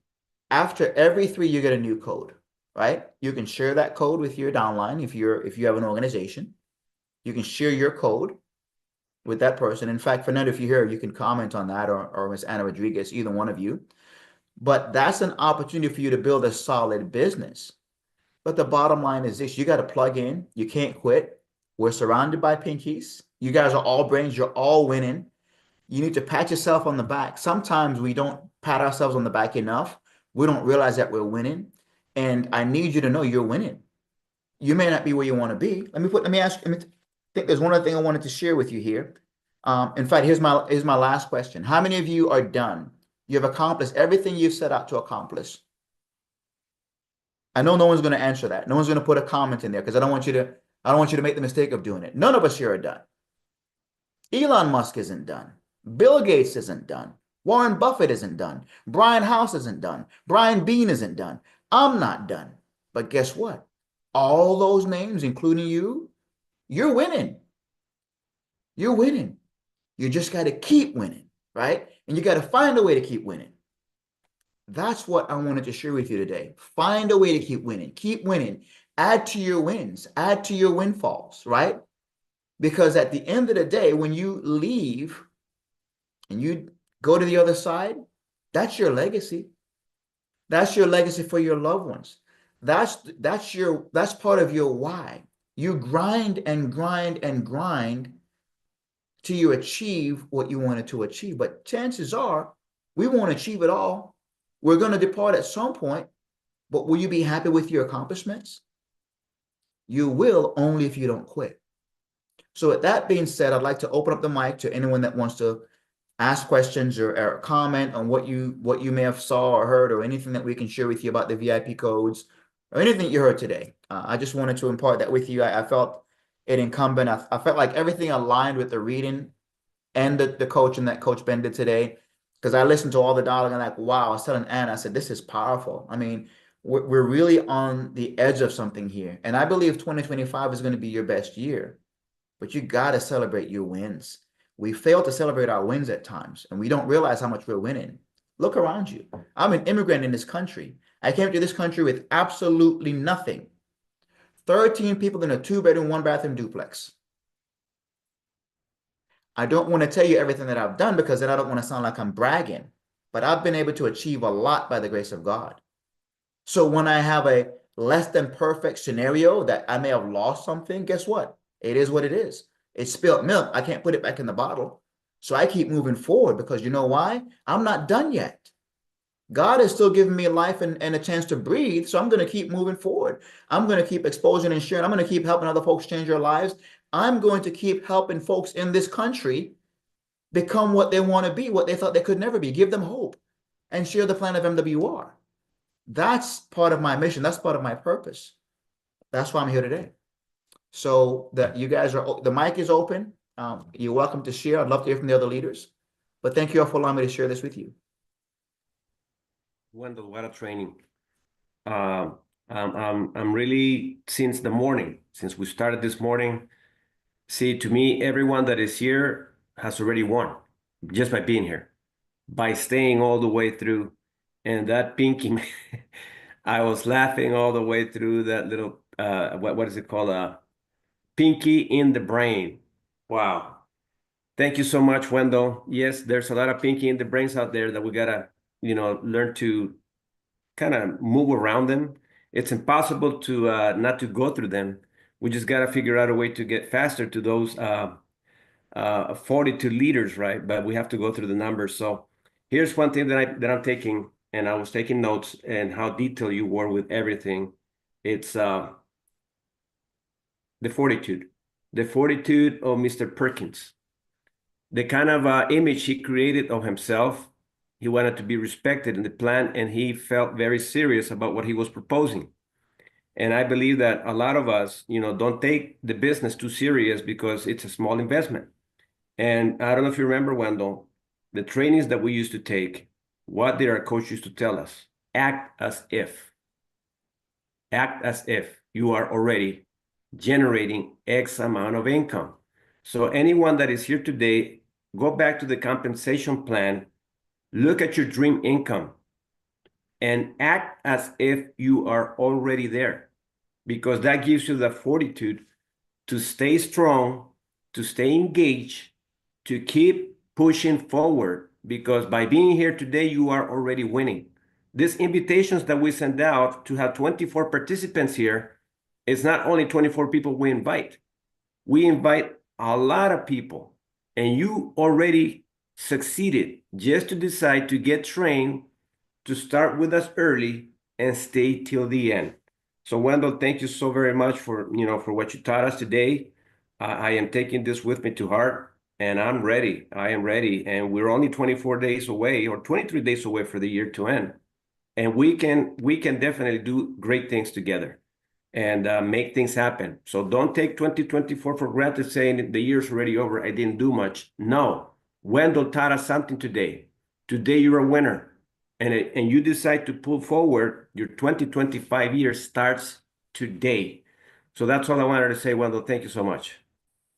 B: after every 3, you get a new code, right? You can share that code with your downline if you have an organization. You can share your code with that person. In fact, Fernando, if you're here, you can comment on that, or Ms. Anna Rodriguez, either one of you. But that's an opportunity for you to build a solid business. But the bottom line is this: you got to plug in. You can't quit. We're surrounded by pinkies. You guys are all brains. You're all winning. You need to pat yourself on the back. Sometimes we don't pat ourselves on the back enough. We don't realize that we're winning. And I need you to know you're winning. You may not be where you want to be. I think there's one other thing I wanted to share with you here. In fact, here's my last question. How many of you are done? You have accomplished everything you've set out to accomplish. I know no one's going to answer that. No one's going to put a comment in there because I don't want you to make the mistake of doing it. None of us here are done. Elon Musk isn't done. Bill Gates isn't done. Warren Buffett isn't done. Brian House isn't done. Brian Bean isn't done. I'm not done. But guess what? All those names, including you, you're winning. You're winning. You just got to keep winning, right? And you got to find a way to keep winning. That's what I wanted to share with you today. Find a way to keep winning. Keep winning. Add to your wins. Add to your windfalls, right? Because at the end of the day, when you leave and you go to the other side, that's your legacy. That's your legacy for your loved ones. That's part of your why. You grind and grind and grind till you achieve what you wanted to achieve. But chances are we won't achieve it all. We're going to depart at some point, but will you be happy with your accomplishments? You will, only if you don't quit. So with that being said, I'd like to open up the mic to anyone that wants to ask questions or comment on what you may have saw or heard, or anything that we can share with you about the VIP codes or anything you heard today. I just wanted to impart that with you. I felt it incumbent. I felt like everything aligned with the reading and the coaching that Coach Ben did today, because I listened to all the dialogue and like, wow, I was telling Anna, I said, this is powerful. I mean, we're really on the edge of something here. And I believe 2025 is going to be your best year, but you got to celebrate your wins. We fail to celebrate our wins at times, and we don't realize how much we're winning. Look around you. I'm an immigrant in this country. I came to this country with absolutely nothing. 13 people in a 2-bedroom, 1-bathroom duplex. I don't want to tell you everything that I've done because then I don't want to sound like I'm bragging, but I've been able to achieve a lot by the grace of God. So when I have a less than perfect scenario that I may have lost something, guess what? It is what it is. It's spilled milk. I can't put it back in the bottle. So I keep moving forward because you know why? I'm not done yet. God has still given me life and a chance to breathe. So I'm going to keep moving forward. I'm going to keep exposing and sharing. I'm going to keep helping other folks change their lives. I'm going to keep helping folks in this country become what they want to be, what they thought they could never be. Give them hope and share the plan of MWR. That's part of my mission. That's part of my purpose. That's why I'm here today. So that you guys are, the mic is open. You're welcome to share. I'd love to hear from the other leaders. But thank you all for allowing me to share this with you.
E: Wendell, what a training. I'm really, since the morning, since we started this morning, see, to me, everyone that is here has already won just by being here, by staying all the way through. And that pinky, I was laughing all the way through that little, what is it called? Pinky in the brain. Wow. Thank you so much, Wendell. Yes, there's a lot of pinky in the brains out there that we gotta, learn to kind of move around them. It's impossible to not to go through them. We just got to figure out a way to get faster to those 42 liters, right? But we have to go through the numbers. So here's one thing that I'm taking, and I was taking notes and how detailed you were with everything. It's the fortitude of Mr. Perkins, the kind of image he created of himself. He wanted to be respected in the plan, and he felt very serious about what he was proposing. And I believe that a lot of us, don't take the business too serious because it's a small investment. And I don't know if you remember, Wendell, the trainings that we used to take, what did our coach used to tell us? Act as if you are already generating X amount of income. So anyone that is here today, go back to the compensation plan, look at your dream income, and act as if you are already there, because that gives you the fortitude to stay strong, to stay engaged, to keep pushing forward, because by being here today, you are already winning. These invitations that we send out to have 24 participants here, it's not only 24 people we invite a lot of people, and you already succeeded just to decide to get trained, to start with us early and stay till the end. So Wendell, thank you so very much for what you taught us today. I am taking this with me to heart, and I'm ready. I am ready, and we're only 24 days away, or 23 days away for the year to end, and we can definitely do great things together and make things happen. So don't take 2024 for granted, saying the year's already over, I didn't do much. No, Wendell taught us something today. Today you're a winner, and you decide to pull forward. Your 2025 year starts today. So that's all I wanted to say, Wendell. Thank you so much.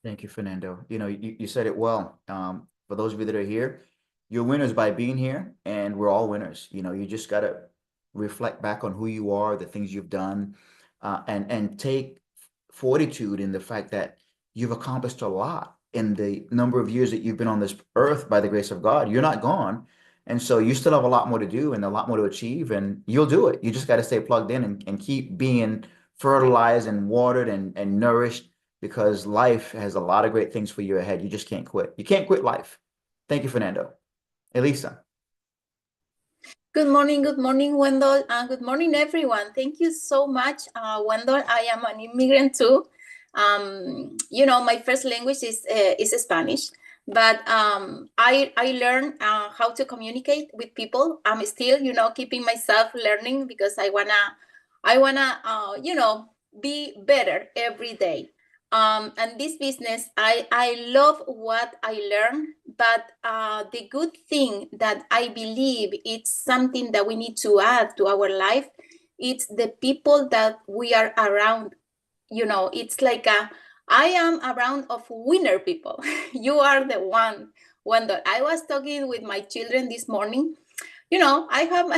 B: Thank you, Fernando. You said it well. For those of you that are here, you're winners by being here, and we're all winners. You just got to reflect back on who you are, the things you've done, and take fortitude in the fact that you've accomplished a lot in the number of years that you've been on this earth by the grace of God. You're not gone. And so you still have a lot more to do and a lot more to achieve, and you'll do it. You just got to stay plugged in and keep being fertilized and watered and nourished, because life has a lot of great things for you ahead. You just can't quit. You can't quit life. Thank you, Fernando. Elisa.
F: Good morning, Wendell, and good morning, everyone. Thank you so much, Wendell. I am an immigrant too. My first language is Spanish, but I learned how to communicate with people. I'm still, keeping myself learning, because I wanna, be better every day. And this business, I love what I learned, but the good thing that I believe it's something that we need to add to our life, it's the people that we are around. It's like I am around of winner people. You are the one. I was talking with my children this morning. I have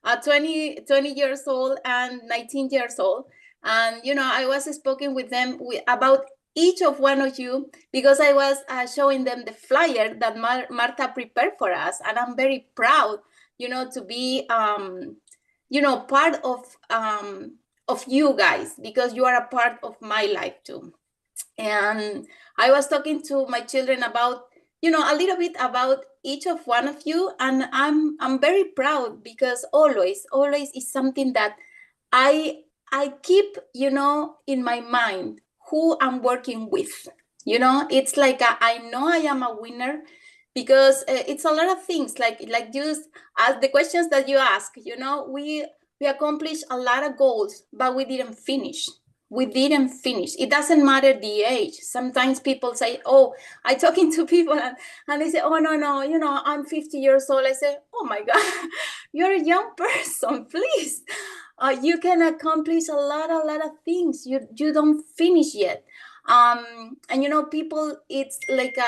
F: a 20 years old and 19 years old. And, I was speaking with them about each of one of you, because I was showing them the flyer that Marta prepared for us. And I'm very proud, to be, part of you guys, because you are a part of my life too. And I was talking to my children about, a little bit about each of one of you, and I'm very proud, because always is something that I keep, in my mind who I'm working with. It's like I know I am a winner, because it's a lot of things, like just as the questions that you ask. We accomplished a lot of goals, but we didn't finish. It doesn't matter the age. Sometimes people say, oh, I talking to people, and they say, oh, no, I'm 50 years old. I say, oh my God, you're a young person, please. You can accomplish a lot of things. You don't finish yet. And people, it's like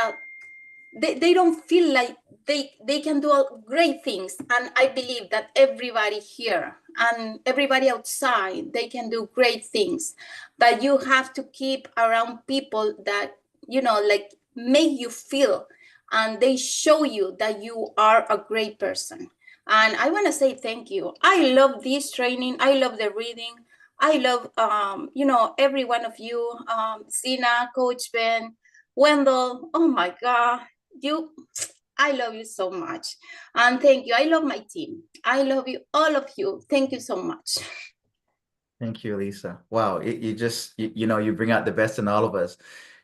F: they don't feel like they can do great things. And I believe that everybody here and everybody outside, they can do great things. But you have to keep around people that, like, make you feel, and they show you that you are a great person. And I want to say thank you. I love this training. I love the reading. I love, every one of you, Zina, Coach Ben, Wendell. Oh my God, I love you so much. And thank you. I love my team. I love you, all of you. Thank you so much.
B: Thank you, Lisa. Wow, you bring out the best in all of us.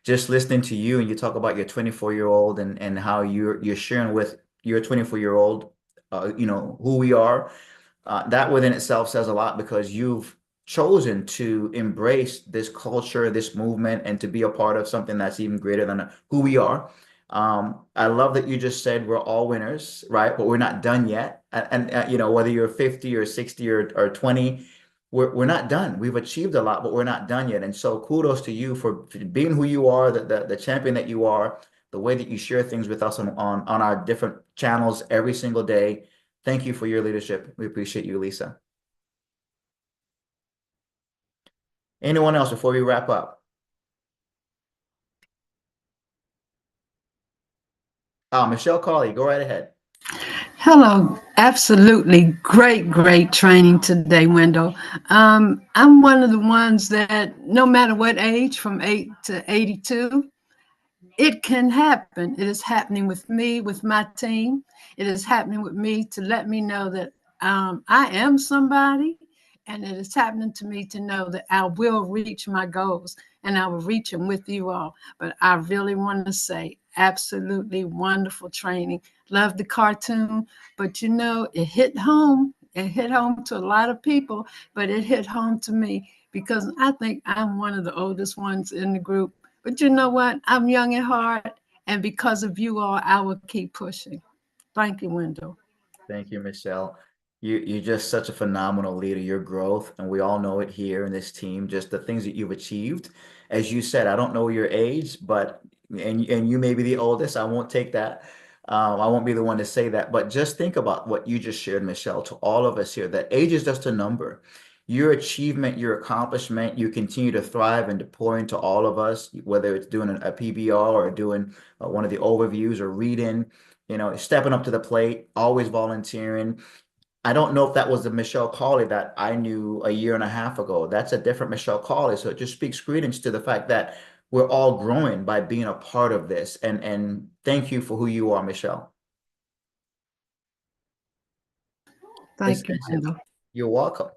B: Just listening to you, and you talk about your 24-year-old, and how you're sharing with your 24-year-old, who we are. That within itself says a lot, because you've chosen to embrace this culture, this movement, and to be a part of something that's even greater than who we are. I love that you just said we're all winners, right? But we're not done yet. And whether you're 50 or 60 or 20, we're not done. We've achieved a lot, but we're not done yet. And so kudos to you for being who you are, the champion that you are, the way that you share things with us on our different channels every single day. Thank you for your leadership. We appreciate you, Lisa. Anyone else before we wrap up? Michelle Cawley, go right ahead.
G: Hello, absolutely great training today, Wendell. I'm one of the ones that no matter what age, from 8 to 82, it can happen. It is happening with me, with my team. It is happening with me to let me know that I am somebody, and it is happening to me to know that I will reach my goals, and I will reach them with you all. But I really want to say, absolutely wonderful training. Love the cartoon, but it hit home. It hit home to a lot of people, but it hit home to me because I think I'm one of the oldest ones in the group. But you know what? I'm young at heart, and because of you all, I will keep pushing. Thank you, Wendell.
B: Thank you, Michelle. You're just such a phenomenal leader. Your growth, and we all know it here in this team, just the things that you've achieved. As you said, I don't know your age, but and you may be the oldest. I won't take that. I won't be the one to say that. But just think about what you just shared, Michelle, to all of us here. That age is just a number. Your achievement, your accomplishment, you continue to thrive and to pour into all of us, whether it's doing a PBR or doing one of the overviews or reading, stepping up to the plate, always volunteering. I don't know if that was the Michelle Cawley that I knew a year and a half ago. That's a different Michelle Cawley. So it just speaks credence to the fact that we're all growing by being a part of this. And thank you for who you are, Michelle.
G: Thank you, Wendell.
B: You're welcome.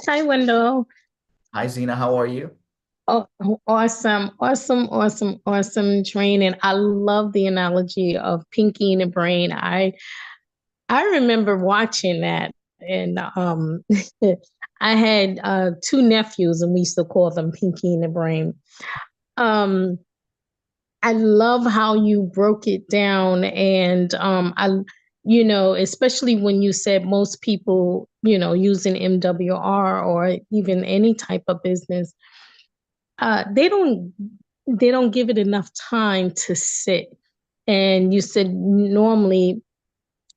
H: Hi, Wendell.
B: Hi, Zena. How are you?
H: Oh, awesome training. I love the analogy of Pinky in the Brain. I remember watching that, and I had two nephews, and we used to call them Pinky in the Brain. I love how you broke it down, and especially when you said most people, using MWR or even any type of business, they don't give it enough time to sit. And you said normally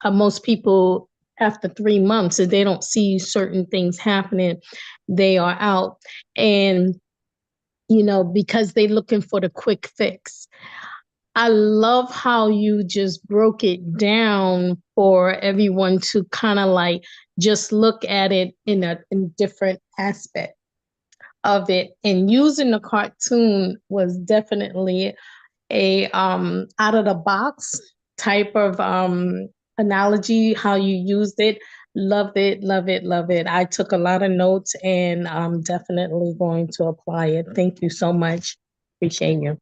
H: most people, after 3 months, if they don't see certain things happening, they are out. And because they're looking for the quick fix. I love how you just broke it down for everyone to kind of like just look at it in a different aspect of it. And using the cartoon was definitely a out of the box type of analogy, how you used it. Loved it, love it, love it. I took a lot of notes and I'm definitely going to apply it. Thank you so much. Appreciate you.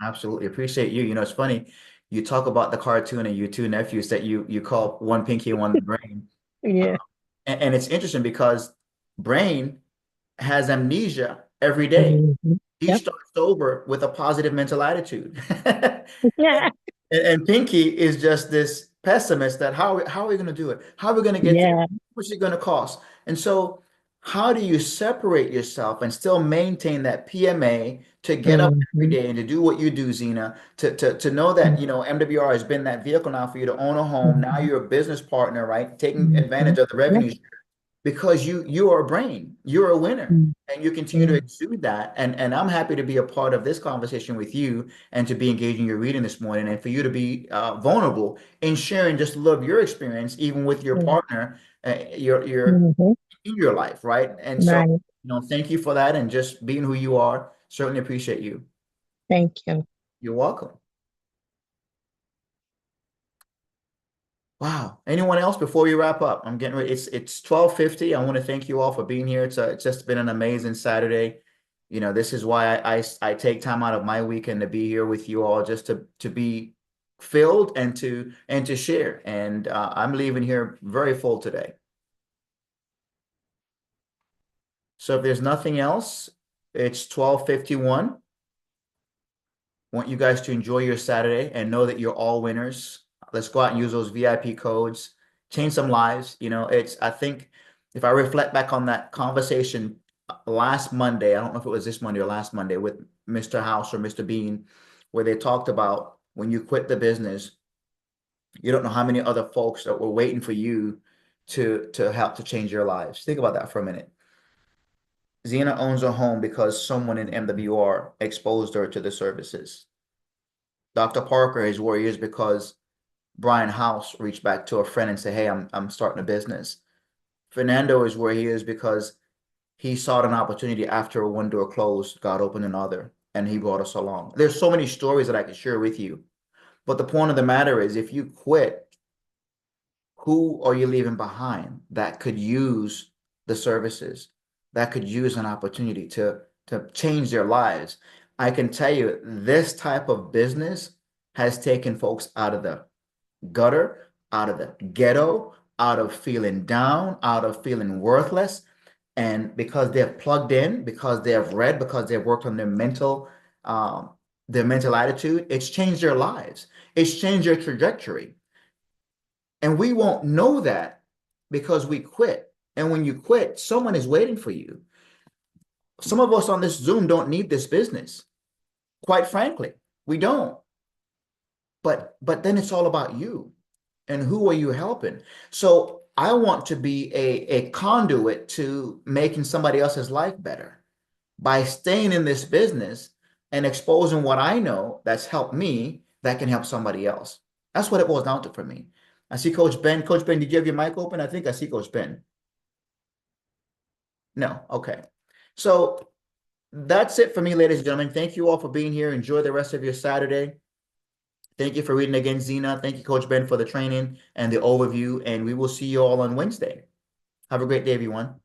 B: Absolutely. Appreciate you. You know, it's funny. You talk about the cartoon and your two nephews that you call one Pinky and one Brain.
H: Yeah.
B: And it's interesting because Brain has amnesia every day.
H: Mhm.
B: He
H: Yep.
B: starts over with a positive mental attitude.
H: Yeah.
B: And Pinky is just this pessimist that how are we going to do it? How are we going to get there?
H: Yeah.
B: What's it going to cost? And so how do you separate yourself and still maintain that PMA to get up every
H: Mhm.
B: day and to do what you do, Zena, to know that, you know, MWR has been that vehicle now for you to own a home. Now
H: Mhm.
B: you're a business partner, right? Taking
H: Mhm.
B: advantage of the
H: Yep.
B: revenue because you are a brain, you're a winner,
H: Mhm.
B: and you continue to exude that. And I'm happy to be a part of this conversation with you and to be engaging your reading this morning, and for you to be vulnerable in sharing just a little of your experience, even with your
H: Mhm.
B: partner, your
H: Mhm.
B: in your life, right? And so,
H: Right.
B: you know, thank you for that, and just being who you are. Certainly appreciate you.
H: Thank you.
B: You're welcome. Wow. Anyone else before we wrap up? I'm getting ready. It's 12:50. I want to thank you all for being here. It's just been an amazing Saturday. You know, this is why I take time out of my weekend to be here with you all, just to be filled and to share. And I'm leaving here very full today. So if there's nothing else, it's 12:51. Want you guys to enjoy your Saturday and know that you're all winners. Let's go out and use those VIP codes, change some lives. You know, I think if I reflect back on that conversation last Monday, I don't know if it was this Monday or last Monday with Mr. House or Mr. Bean, where they talked about when you quit the business, you don't know how many other folks that were waiting for you to help to change your lives. Think about that for a minute. Zena owns a home because someone in MWR exposed her to the services. Dr. Parker is where he is because Brian House reached back to a friend and said, "Hey, I'm starting a business." Fernando is where he is because he sought an opportunity after one door closed, God opened another, and he brought us along. There's so many stories that I could share with you, but the point of the matter is, if you quit, who are you leaving behind that could use the services, that could use an opportunity to change their lives? I can tell you, this type of business has taken folks out of the gutter, out of the ghetto, out of feeling down, out of feeling worthless. And because they've plugged in, because they have read, because they've worked on their mental attitude, it's changed their lives. It's changed their trajectory. And we won't know that because we quit. And when you quit, someone is waiting for you. Some of us on this Zoom don't need this business. Quite frankly, we don't. But then it's all about you. And who are you helping? So I want to be a conduit to making somebody else's life better by staying in this business and exposing what I know that's helped me that can help somebody else. That's what it boils down to for me. I see Coach Ben. Coach Ben, did you have your mic open? I think I see Coach Ben. No. Okay. So that's it for me, ladies and gentlemen. Thank you all for being here. Enjoy the rest of your Saturday. Thank you for reading again, Zena. Thank you, Coach Ben, for the training and the overview. And we will see you all on Wednesday. Have a great day, everyone.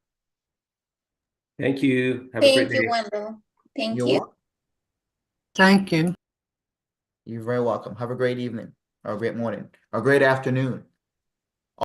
E: Thank you. Have a great
F: Thank you,
E: day.
F: Wendell. Thank
B: You're
F: you.
B: welcome.
G: Thank you.
B: You're very welcome. Have a great evening or a great morning or a great afternoon.